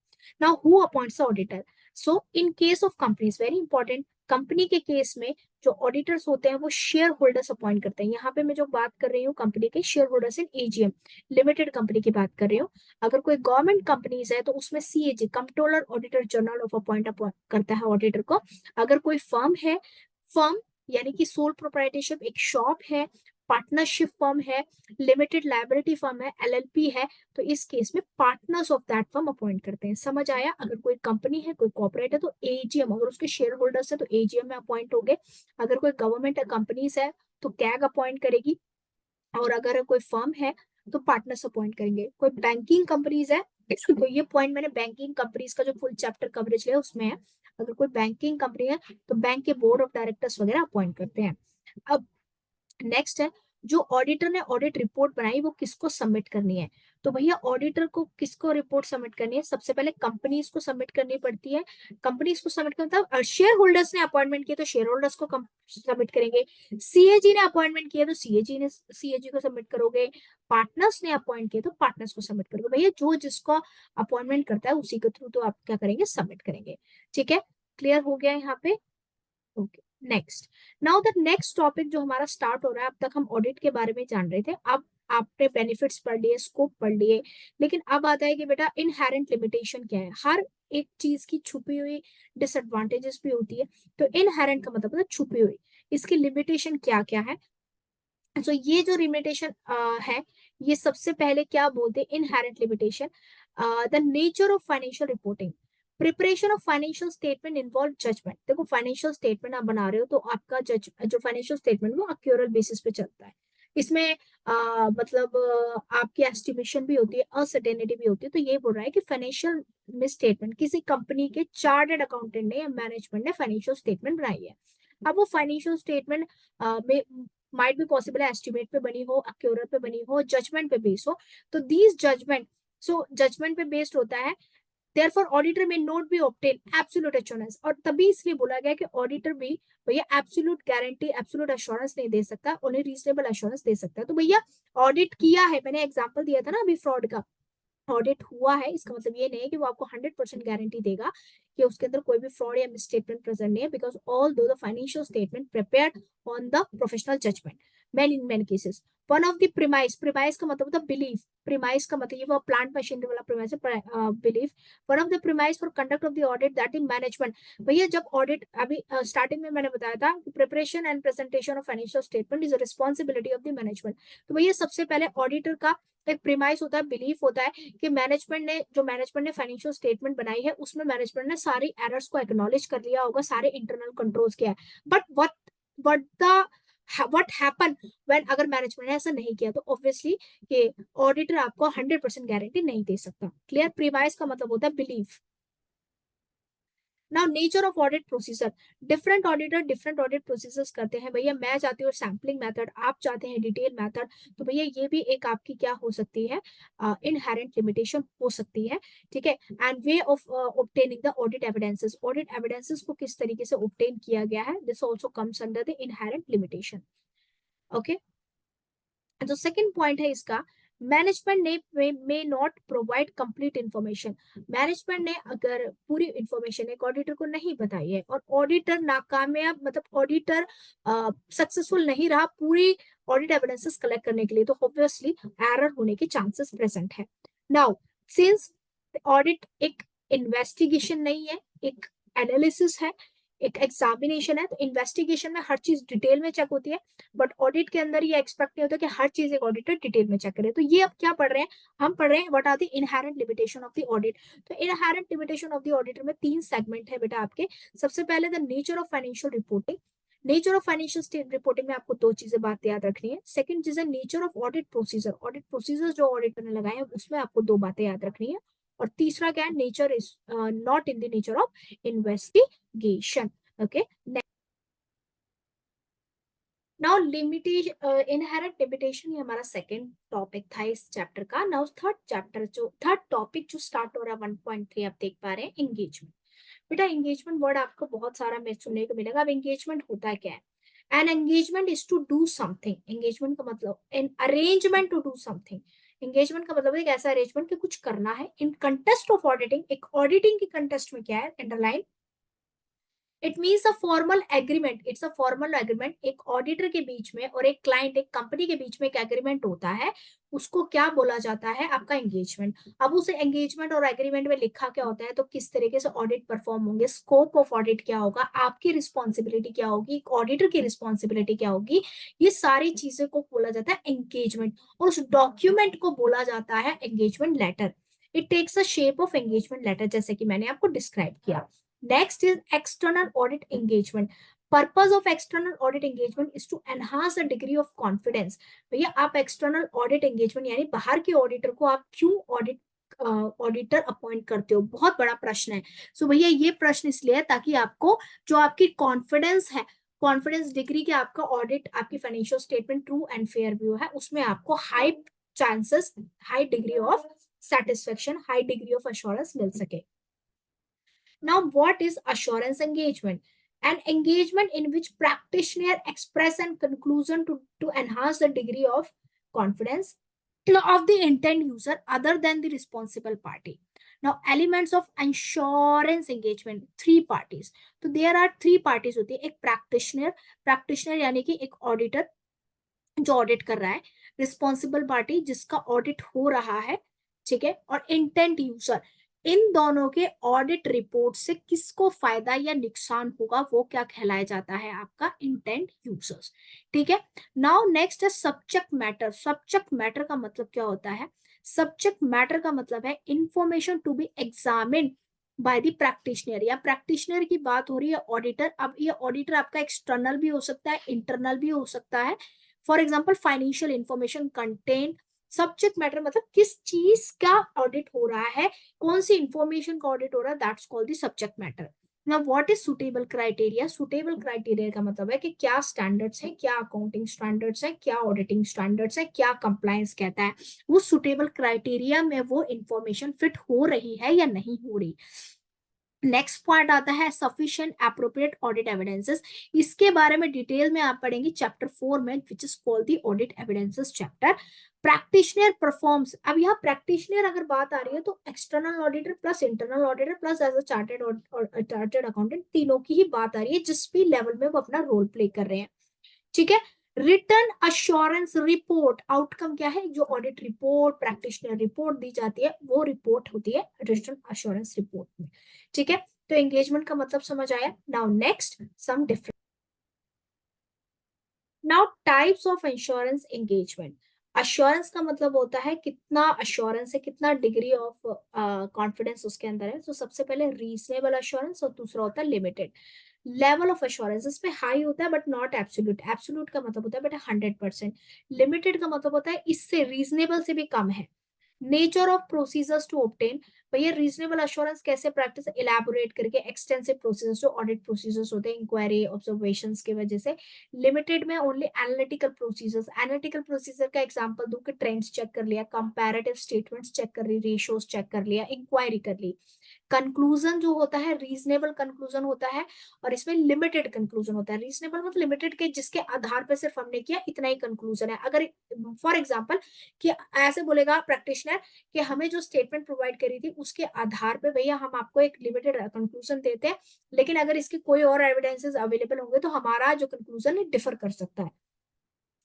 Now who appoints the auditor? So in case of companies, very important, company के केस में जो ऑडिटर्स होते हैं वो शेयर होल्डर्स अपॉइंट करते हैं. यहाँ पे मैं जो बात कर रही हूँ कंपनी के share holders in AGM, limited company की बात कर रही हूँ. अगर कोई गवर्नमेंट कंपनीज है तो उसमें CAG, controller auditor general of appoint करता है ऑडिटर को. अगर कोई फर्म है, फर्म यानी कि सोल प्रोप्राइटरशिप, एक शॉप है, पार्टनरशिप फर्म है, लिमिटेड लायबिलिटी फर्म है, एलएलपी है, तो इस केस में partners of that firm appoint करते हैं. समझ आया? अगर कोई कंपनी है, कोई कॉर्पोरेट है तो एजीएम, अगर उसके शेयर होल्डर्स है तो एजीएम में अपॉइंट हो गए. अगर कोई गवर्नमेंट कंपनीज है तो कैग अपॉइंट करेगी, और अगर कोई फर्म है तो पार्टनर्स अपॉइंट करेंगे. कोई बैंकिंग कंपनीज है तो ये पॉइंट मैंने बैंकिंग कंपनीज का जो फुल चैप्टर कवरेज लिया उसमें है. अगर कोई बैंकिंग कंपनी है तो बैंक के बोर्ड ऑफ डायरेक्टर्स वगैरह अपॉइंट करते हैं. अब नेक्स्ट है, जो ऑडिटर ने ऑडिट रिपोर्ट बनाई वो किसको सबमिट करनी है? तो भैया ऑडिटर को किसको रिपोर्ट सबमिट करनी है? सबसे पहले कंपनीज को सबमिट करनी पड़ती है. कंपनीज को सबमिट करता है, शेयर होल्डर्स ने अपॉइंटमेंट किया तो शेयर होल्डर्स को सबमिट करेंगे. सीएजी ने अपॉइंटमेंट किया तो सीएजी को सबमिट करोगे. पार्टनर्स ने अपॉइंट किया तो पार्टनर्स को सबमिट करोगे. भैया जो जिसको अपॉइंटमेंट करता है उसी के थ्रू तो आप क्या करेंगे? सबमिट करेंगे. ठीक है, क्लियर हो गया यहाँ पे? Okay, next. Now the next topic जो हमारा स्टार्ट हो रहा है, अब तक हम ऑडिट के बारे में जान रहे थे, अब आपने बेनिफिट्स पढ़ लिए, स्कोप पढ़ लिए, लेकिन अब आता है कि बेटा इनहेरेंट लिमिटेशन क्या है. हर एक चीज की छुपी हुई डिसएडवांटेजेस भी होती है. तो इनहेरेंट का मतलब है छुपी हुई, इसकी लिमिटेशन क्या क्या है. तो ये जो लिमिटेशन है, ये सबसे पहले क्या बोलते हैं? Inherent limitation, the nature of financial reporting, preparation of financial statement involve judgement. देखो फाइनेंशियल स्टेटमेंट आप बना रहे हो तो आपका जो फाइनेंशियल स्टेटमेंट वो अक्यूरल बेसिस पे चलता है. इसमें मतलब आपकी एस्टिमेशन भी होती है, अनसर्टेनिटी भी होती है. तो ये बोल रहा है कि फाइनेंशियल में स्टेटमेंट किसी कंपनी के चार्टर्ड अकाउंटेंट ने या मैनेजमेंट ने फाइनेंशियल स्टेटमेंट बनाई है. अब वो फाइनेंशियल स्टेटमेंट में माइट भी पॉसिबल है एस्टिमेट पे बनी हो, अक्यूरल पे बनी हो, जजमेंट पे बेस्ड हो. तो दीज जजमेंट, सो जजमेंट पे बेस्ड होता है. Therefore, auditor may not be obtain absolute assurance. और तभी इसलिए बोला गया कि ऑडिटर भी भैया एब्सोल्यूट गारंटी, एब्सोल्यूट एश्योरेंस नहीं दे सकता, उन्हें रीजनेबल एश्योरेंस दे सकता है. तो भैया ऑडिट किया है, मैंने एग्जांपल दिया था ना अभी फ्रॉड का, ऑडिट हुआ है इसका मतलब ये नहीं है कि वो आपको 100% गारंटी देगा कि उसके अंदर कोई भी फ्रॉड या मिसस्टेटमेंट प्रेजेंट नहीं है. Because although the financial statement prepared on the professional judgement. Man in man cases, one of the premise, premise का मतलब होता है बिलीफ, प्रीमाइस का मतलब ये वो प्लांट मशीनरी वाला प्रीमाइस है, belief. One of the premise for conduct of the audit that in management. भैया जब ऑडिट, अभी स्टार्टिंग में मैंने बताया था preparation and presentation of financial statement is responsibility of the management. तो भैया सबसे पहले ऑडिटर का एक प्रीमाइस होता है, बिलीफ होता है कि मैनेजमेंट ने फाइनेंशियल स्टेटमेंट बनाई है उसमें मैनेजमेंट ने सारी एरर्स को एक्नॉलेज कर लिया होगा, सारे इंटरनल कंट्रोल्स किया है. बट व्हाट हैपन व्हेन, अगर मैनेजमेंट ने ऐसा नहीं किया तो ऑब्वियसली कि ऑडिटर आपको 100% गारंटी नहीं दे सकता. क्लियर? प्रीमाइस का मतलब होता है belief. Now nature of audit procedure, different auditor different audit procedures करते हैं. भैया मैं चाहती हूँ सैम्पलिंग मेथड, आप चाहते हैं डिटेल मेथड. तो भैया ये भी एक आपकी क्या हो सकती है? इनहेरेंट लिमिटेशन हो सकती है. ठीक है. And way of obtaining the audit evidences, audit evidences को किस तरीके से ऑब्टेन किया गया है, this also comes under the inherent limitation. Okay. जो सेकंड पॉइंट है इसका, मैनेजमेंट ने may not provide complete information. Management ने अगर पूरी इंफॉर्मेशन एक ऑडिटर को नहीं बताई है और ऑडिटर नाकामयाब, मतलब ऑडिटर सक्सेसफुल नहीं रहा पूरी ऑडिट एविडेंसेस कलेक्ट करने के लिए, तो ऑब्वियसली एरर होने के चांसेस प्रेजेंट है. नाउ सिंस ऑडिट एक इन्वेस्टिगेशन नहीं है, एक एनालिसिस है, एक एग्जामिनेशन है, तो इन्वेस्टिगेशन में हर चीज डिटेल में चेक होती है. बट ऑडिट के अंदर ये एक्सपेक्ट नहीं होता कि हर चीज एक ऑडिटर डिटेल में चेक करे. तो ये अब क्या पढ़ रहे हैं? हम पढ़ रहे हैं what are the inherent limitation of the audit. तो inherent limitation of the auditor में 3 सेगमेंट है बेटा आपके. सबसे पहले the nature of financial reporting. Nature of financial state reporting में आपको 2 चीजें बात याद रखनी है. सेकंड चीज है nature of audit procedure, audit procedure जो ऑडिटर ने लगाए हैं उसमें आपको 2 बातें याद रखनी है. और तीसरा क्या है? Nature is not in the nature of investigation. Okay. Now limitation, inherent limitation, ये हमारा सेकंड टॉपिक था इस चैप्टर का। नाउ थर्ड टॉपिक जो स्टार्ट हो रहा है 1.3, आप देख पा रहे हैं, एंगेजमेंट। बेटा एंगेजमेंट वर्ड आपको बहुत सारा में सुनने को मिलेगा। अब एंगेजमेंट होता क्या है? An engagement is to do something. Engagement का मतलब an arrangement to do something. Engagement का मतलब है एक ऐसा अरेंजमेंट कि कुछ करना है इन कंटेस्ट ऑफ ऑडिटिंग। एक ऑडिटिंग के कंटेस्ट में क्या है, underline, it means a formal agreement. It's a formal agreement. एक ऑडिटर के बीच में और एक क्लाइंट, एक कंपनी के बीच में एक एग्रीमेंट होता है, उसको क्या बोला जाता है? आपका एंगेजमेंट। अब उस एंगेजमेंट और एग्रीमेंट में लिखा क्या होता है, तो किस तरीके से ऑडिट परफॉर्म होंगे, स्कोप ऑफ ऑडिट क्या होगा, आपकी रिस्पॉन्सिबिलिटी क्या होगी, ऑडिटर की रिस्पॉन्सिबिलिटी क्या होगी, ये सारी चीजें को बोला जाता है एंगेजमेंट। और उस डॉक्यूमेंट को बोला जाता है engagement letter. It takes a shape of engagement letter, जैसे कि मैंने आपको डिस्क्राइब किया। Next is external audit engagement. Purpose of external audit engagement is to enhance the degree of confidence. भैया आप एक्सटर्नल ऑडिट एंगेजमेंट यानी बाहर के ऑडिटर को आप क्यों ऑडिटर अपॉइंट करते हो? बहुत बड़ा प्रश्न है। सो भैया ये प्रश्न इसलिए है ताकि आपको जो आपकी कॉन्फिडेंस है, कॉन्फिडेंस डिग्री के आपका ऑडिट, आपकी financial statement true and fair view है, उसमें आपको high chances, high degree of satisfaction, high degree of assurance मिल सके। Now, what is assurance engagement? An engagement in which practitioner express an conclusion to enhance the degree of confidence of the intent user other than the responsible party. Now, elements of assurance engagement, three parties. तो there are three parties होती है। एक practitioner यानी कि एक auditor जो audit कर रहा है, रिस्पॉन्सिबल पार्टी जिसका ऑडिट हो रहा है, ठीक है, और इंटेंट यूजर। इन दोनों के ऑडिट रिपोर्ट से किसको फायदा या नुकसान होगा, वो क्या कहलाया जाता है? आपका इंटेंट यूजर्स। ठीक है। नाउ नेक्स्ट है सब्जेक्ट मैटर। सब्जेक्ट मैटर का मतलब क्या होता है? सब्जेक्ट मैटर का मतलब है information to be examine by the practitioner, या प्रैक्टिशनर की बात हो रही है ऑडिटर। अब ये ऑडिटर आपका एक्सटर्नल भी हो सकता है, इंटरनल भी हो सकता है। For example financial information content. Subject matter मतलब किस चीज का ऑडिट हो रहा है, कौन सी इंफॉर्मेशन का ऑडिट हो रहा है, that's called the subject matter. Now what is suitable criteria? Suitable criteria का मतलब है कि क्या स्टैंडर्ड्स है, क्या अकाउंटिंग स्टैंडर्ड्स है, क्या ऑडिटिंग स्टैंडर्ड्स है, क्या कंप्लायंस कहता है, वो सुटेबल क्राइटेरिया में वो इंफॉर्मेशन फिट हो रही है या नहीं हो रही। नेक्स्ट पॉइंट आता है सफिशिएंट एप्रोप्रिएट ऑडिट एविडेंसेस। इसके बारे में डिटेल में आप पढ़ेंगे चैप्टर 4 में, which is called the audit evidences chapter. Practitioner performs. अब यहाँ प्रैक्टिशनर अगर बात आ रही है तो external auditor plus internal auditor plus as a chartered accountant, तीनों की ही बात आ रही है जिस भी लेवल में वो अपना रोल प्ले कर रहे हैं। ठीक है। रिटर्न अश्योरेंस रिपोर्ट, आउटकम क्या है? जो ऑडिट रिपोर्ट, प्रैक्टिशनर रिपोर्ट दी जाती है, वो रिपोर्ट होती है रिटर्न अश्योरेंस रिपोर्ट में। ठीक है। तो एंगेजमेंट का मतलब समझ आया। Now next some different. Now types of insurance engagement. Assurance का मतलब होता है कितना अश्योरेंस है, कितना डिग्री ऑफ कॉन्फिडेंस उसके अंदर है। तो सबसे पहले रीजनेबल अश्योरेंस और दूसरा होता है लिमिटेड। लेवल ऑफ अश्योरेंस इसमें हाई होता है बट नॉट एब्सोल्यूट। एब्सोल्यूट का मतलब होता है बेटा 100%। लिमिटेड का मतलब होता है इससे, रीजनेबल से भी कम है। Nature of procedures to obtain. भैया रीजनेबल अश्योरेंस कैसे प्रैक्टिस इलेबोरेट करके, एक्सटेंसिव प्रोसीजर्स जो ऑडिट प्रोसीजर्स होते हैं इंक्वायरी ऑब्जर्वेशंस की वजह से। लिमिटेड में only analytical procedures. Analytical procedure का एग्जांपल दूं कि ट्रेंड्स चेक कर लिया, कंपैरेटिव स्टेटमेंट्स चेक कर ली, रेशियोज चेक कर लिया, इंक्वायरी कर ली। कंक्लूजन जो होता है रीजनेबल कंक्लूजन होता है, और इसमें लिमिटेड कंक्लूजन होता है। रीजनेबल मतलब लिमिटेड के जिसके आधार पर सिर्फ हमने किया इतना ही कंक्लूजन है। अगर फॉर एग्जांपल कि ऐसे बोलेगा प्रैक्टिशनर कि हमें जो स्टेटमेंट प्रोवाइड करी थी उसके आधार पे भैया हम आपको एक लिमिटेड कंक्लूजन देते हैं, लेकिन अगर इसके कोई और एविडेंसेस अवेलेबल होंगे तो हमारा जो कंक्लूजन है डिफर कर सकता है।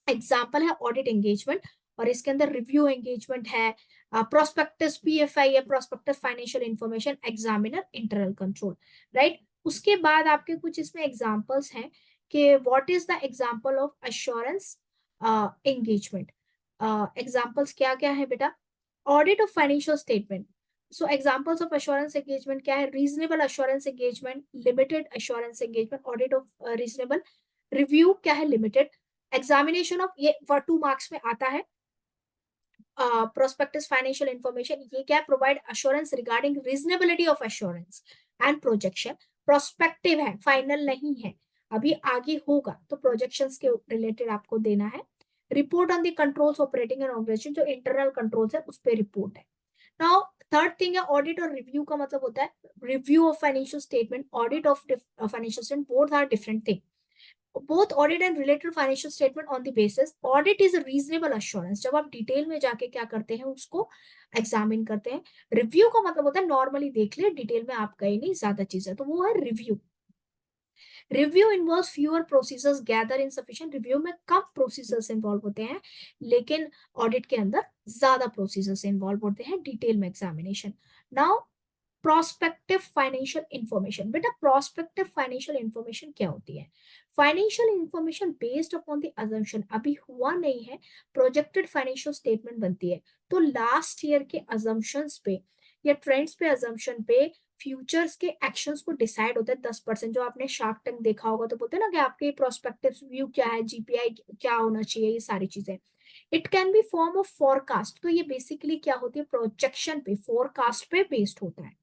एग्जाम्पल है ऑडिट एंगेजमेंट, और इसके अंदर रिव्यू एंगेजमेंट है, प्रोस्पेक्टस पीएफआई है, prospectus financial information examiner, internal control. Right. उसके बाद आपके कुछ इसमें एग्जांपल्स हैं कि what is the example of assurance engagement. Examples क्या क्या है बेटा? Audit of financial statement. So examples of assurance engagement क्या है? Reasonable assurance engagement, limited assurance engagement, audit of reasonable, review क्या है? लिमिटेड। एग्जामिनेशन ऑफ, ये 2 मार्क्स में आता है। प्रोस्पेक्टस फाइनेंशियल इंफॉर्मेशन, ये क्या? Provide assurance regarding reasonability of assurance and projection. Prospective है, फाइनल नहीं है। अभी आगे होगा तो प्रोजेक्शंस के रिलेटेड आपको देना है। Report on the controls operating and organisation, जो इंटरनल कंट्रोल्स है उस पर रिपोर्ट है। नाउ थर्ड थिंग है ऑडिट और रिव्यू का मतलब होता है review of financial statement, audit of financial statement, both are different thing. both audit and related financial statement on the basis audit is a reasonable assurance, जब आप detail में जाके क्या करते हैं उसको एग्जामिन करते हैं। रिव्यू का मतलब होता है नॉर्मली देख लिया, डिटेल में आप गए नहीं, ज्यादा चीजें, तो वो है review. Review involve fewer procedures gather इन सफिशिएंट, रिव्यू में कम प्रोसीजर्स इन्वॉल्व होते हैं, लेकिन ऑडिट के अंदर ज्यादा प्रोसीजर्स इन्वॉल्व होते हैं, डिटेल में examination. Now prospective financial information, बेटा प्रोस्पेक्टिव फाइनेंशियल इंफॉर्मेशन क्या होती है? Financial information based upon the assumption, अभी हुआ नहीं है, प्रोजेक्टेड फाइनेंशियल स्टेटमेंट बनती है तो लास्ट ईयर के अजम्पशंस पे या ट्रेंड्स पे, अजम्पशन पे फ्यूचर्स के एक्शंस को डिसाइड होता है 10%। जो आपने शार्क टैंक देखा होगा तो बोलते हैं ना कि आपके प्रोस्पेक्टिव व्यू क्या है, जीपीआई क्या होना चाहिए, ये सारी चीजें। It can be form of forecast, तो ये बेसिकली क्या होती है, प्रोजेक्शन पे, फोरकास्ट पे बेस्ड होता है।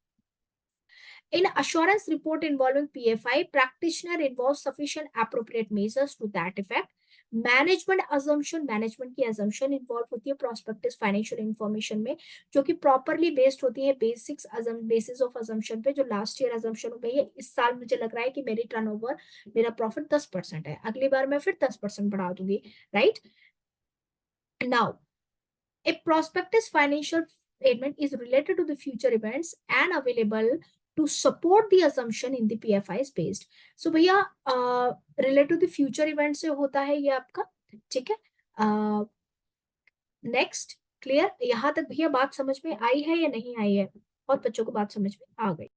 In assurance report involving PFI, practitioner involves sufficient appropriate measures to that effect. Management assumption, management की assumption इन्वॉल्व होती है प्रोस्पेक्टिव फाइनेंशियल इंफॉर्मेशन में, जो कि प्रॉपरली बेस्ड होती है बेसिक्स बेसिस ऑफ assumption पे, जो लास्ट ईयर assumption हो गई है। इस साल मुझे लग रहा है कि मेरी टर्नओवर, मेरा प्रॉफिट 10% है, अगली बार मैं फिर 10% बढ़ा दूंगी, right. Now a prospectus financial statement is related to the future events and available to support the assumption in the PFI is based. So भैया related to the future events से होता है ये आपका, ठीक है। Next, clear? यहाँ तक भैया बात समझ में आई है या नहीं आई है? और बच्चों को बात समझ में आ गई?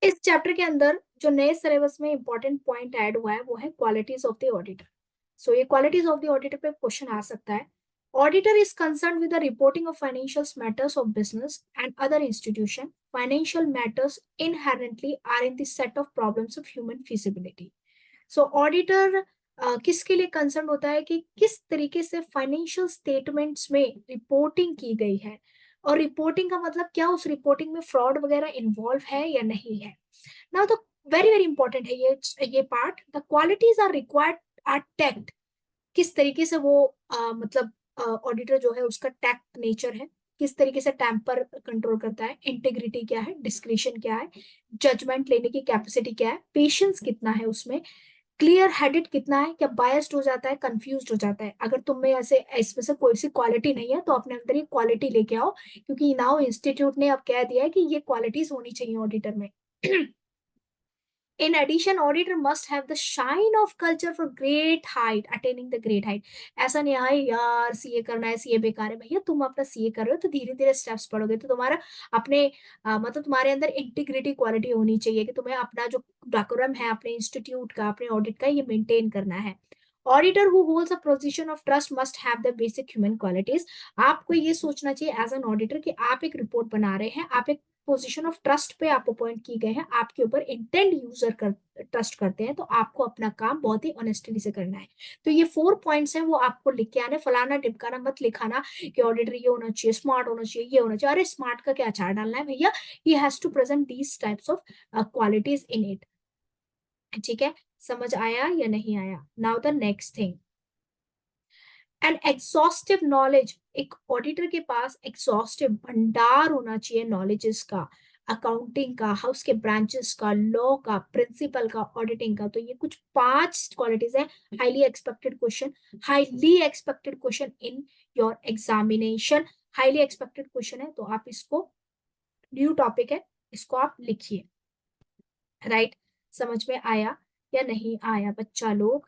इस चैप्टर के अंदर जो नए सिलेबस में इंपॉर्टेंट पॉइंट ऐड हुआ है वो है qualities of the auditor. So ये क्वालिटीज ऑफ द ऑडिटर पे क्वेश्चन आ सकता है। Auditor is concern with the reporting of financial matters of business and other institution. Financial matters inherently are in the set of problems of human feasibility. So auditor किसके लिए concern होता है कि किस तरीके से फाइनेंशियल स्टेटमेंट्स में reporting की गई है, और रिपोर्टिंग का मतलब क्या, उस रिपोर्टिंग में फ्रॉड वगैरह इन्वॉल्व है या नहीं है ना। तो वेरी वेरी इंपॉर्टेंट है ये part. The qualities are required are tact, किस तरीके से वो मतलब ऑडिटर जो है उसका टैक्ट नेचर है, किस तरीके से टैम्पर कंट्रोल करता है, इंटेग्रिटी क्या है, डिस्क्रिशन क्या है, जजमेंट लेने की कैपेसिटी क्या है, पेशेंस कितना है उसमें, क्लियर हेडेड कितना है, क्या बायस्ड हो जाता है, कंफ्यूज हो जाता है। अगर तुम में ऐसे इसमें से कोई सी क्वालिटी नहीं है तो अपने अंदर ये क्वालिटी लेके आओ, क्योंकि नाउ इंस्टीट्यूट ने अब कह दिया है कि ये क्वालिटीज होनी चाहिए ऑडिटर में। In addition, auditor must have the shine of culture for great height, attaining the great height. ऐसा नहीं है यार सीए करना है, सीए बेकार है, भैया तुम अपना सीए कर रहे हो तो धीरे धीरे स्टेप्स पढ़ोगे तो तुम्हारा अपने मतलब तुम्हारे अंदर इंटीग्रिटी क्वालिटी होनी चाहिए कि तुम्हें अपना जो डेकोरम है अपने इंस्टीट्यूट का, अपने ऑडिट का, ये मेंटेन करना है। Auditor who holds a position of trust must have the basic human qualities. आपको ये सोचना चाहिए एज एन ऑडिटर कि आप एक रिपोर्ट बना रहे हैं, आप एक पोजीशन ऑफ ट्रस्ट पे आप अपॉइंट की गए हैं, आपके ऊपर इंटेंड यूजर कर ट्रस्ट करते हैं, तो आपको अपना काम बहुत ही ऑनेस्टली से करना है। तो ये 4 पॉइंट्स हैं, वो आपको लिख के आने, फलाना टिपकाना मत लिखाना कि ऑडिटर ये होना चाहिए, स्मार्ट होना चाहिए, ये होना चाहिए। अरे स्मार्ट का क्या अचार डालना है भैया, he has to present these types of qualities in it. ठीक है, समझ आया या नहीं आया? Now the next thing, and exhaustive knowledge. एक ऑडिटर के पास एग्जॉस्टिव भंडार होना चाहिए नॉलेजेस का, अकाउंटिंग का, हाउस के ब्रांचेस का, लॉ का, प्रिंसिपल का, ऑडिटिंग का। तो ये कुछ 5 क्वालिटीज हैं। Highly expected question, highly expected question in your examination, highly expected question है, तो आप इसको, न्यू टॉपिक है, इसको आप लिखिए। राइट, समझ में आया या नहीं आया बच्चा लोग?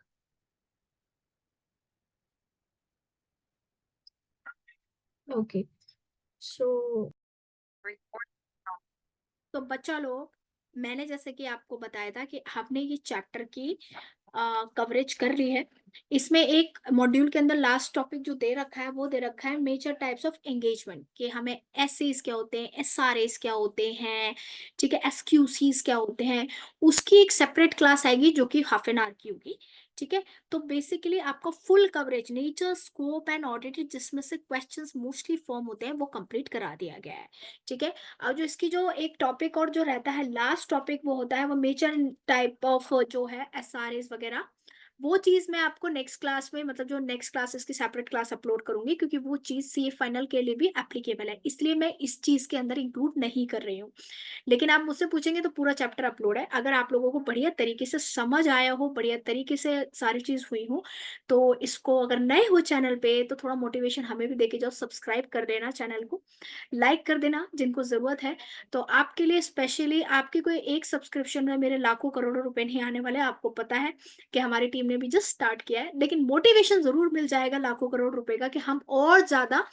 ओके, सो तो बच्चा लोग, मैंने जैसे कि आपको बताया था कि हमने ये चैप्टर की कवरेज कर ली है। इसमें एक मॉड्यूल के अंदर लास्ट टॉपिक जो दे रखा है वो दे रखा है मेजर टाइप्स ऑफ एंगेजमेंट, कि हमें एससीज क्या होते हैं, एसआरएस क्या होते हैं, ठीक है, एसक्यूसीज क्या होते हैं। उसकी एक सेपरेट क्लास आएगी जो कि हाफ एन आवर की होगी। ठीक है? तो बेसिकली आपका full coverage nature, scope and audit जिसमें से क्वेश्चंस मोस्टली फॉर्म होते हैं वो कंप्लीट करा दिया गया है। ठीक है? और जो इसकी जो एक टॉपिक और जो रहता है लास्ट टॉपिक वो होता है वो मेजर टाइप ऑफ जो है एसआरएस वगैरह। वो चीज़ मैं आपको नेक्स्ट क्लास में मतलब जो नेक्स्ट क्लास इसकी सेपरेट क्लास अपलोड करूँगी क्योंकि वो चीज़ सीए फाइनल के लिए भी एप्लीकेबल है। इसलिए मैं इस चीज़ के अंदर इंक्लूड नहीं कर रही हूँ। लेकिन आप मुझसे पूछेंगे तो पूरा चैप्टर अपलोड है। अगर आप लोगों को बढ़िया तरीके से समझ आया हो, बढ़िया तरीके से सारी चीज़ हुई हो, तो इसको अगर नए हो चैनल पे तो थोड़ा मोटिवेशन हमें भी देके जाओ, सब्सक्राइब कर देना चैनल को, लाइक कर देना जिनको ज़रूरत है। तो आपके लिए स्पेशली आपकी कोई एक सब्सक्रिप्शन में मेरे लाखों करोड़ों रुपए नहीं आने वाले, आपको पता है कि हमारी टीम ने भी जस्ट स्टार्ट किया है। लेकिन मोटिवेशन ज़रूर मिल जाएगा लाखों करोड़ रुपए का कि हम और ज़्यादा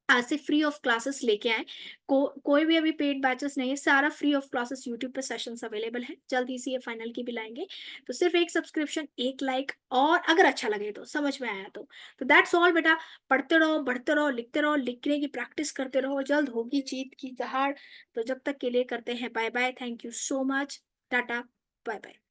आज से फ्री ऑफ क्लासेस लेके आए। कोई भी अभी पेड बैचेस नहीं है, सारा फ्री ऑफ क्लासेस यूट्यूब पे सेशंस अवेलेबल है। जल्दी से ये फाइनल की भी लाएंगे। तो सिर्फ एक सब्सक्रिप्शन, एक लाइक, और अगर अच्छा लगे तो, समझ में आया तो दैट्स ऑल बेटा। पढ़ते रहो, बढ़ते रहो, लिखते रहो, लिखने की प्रैक्टिस करते रहो, जल्द होगी जीत की दहाड़। तो जब तक के लिए करते हैं bye bye. Thank you so much. Tata. Bye bye.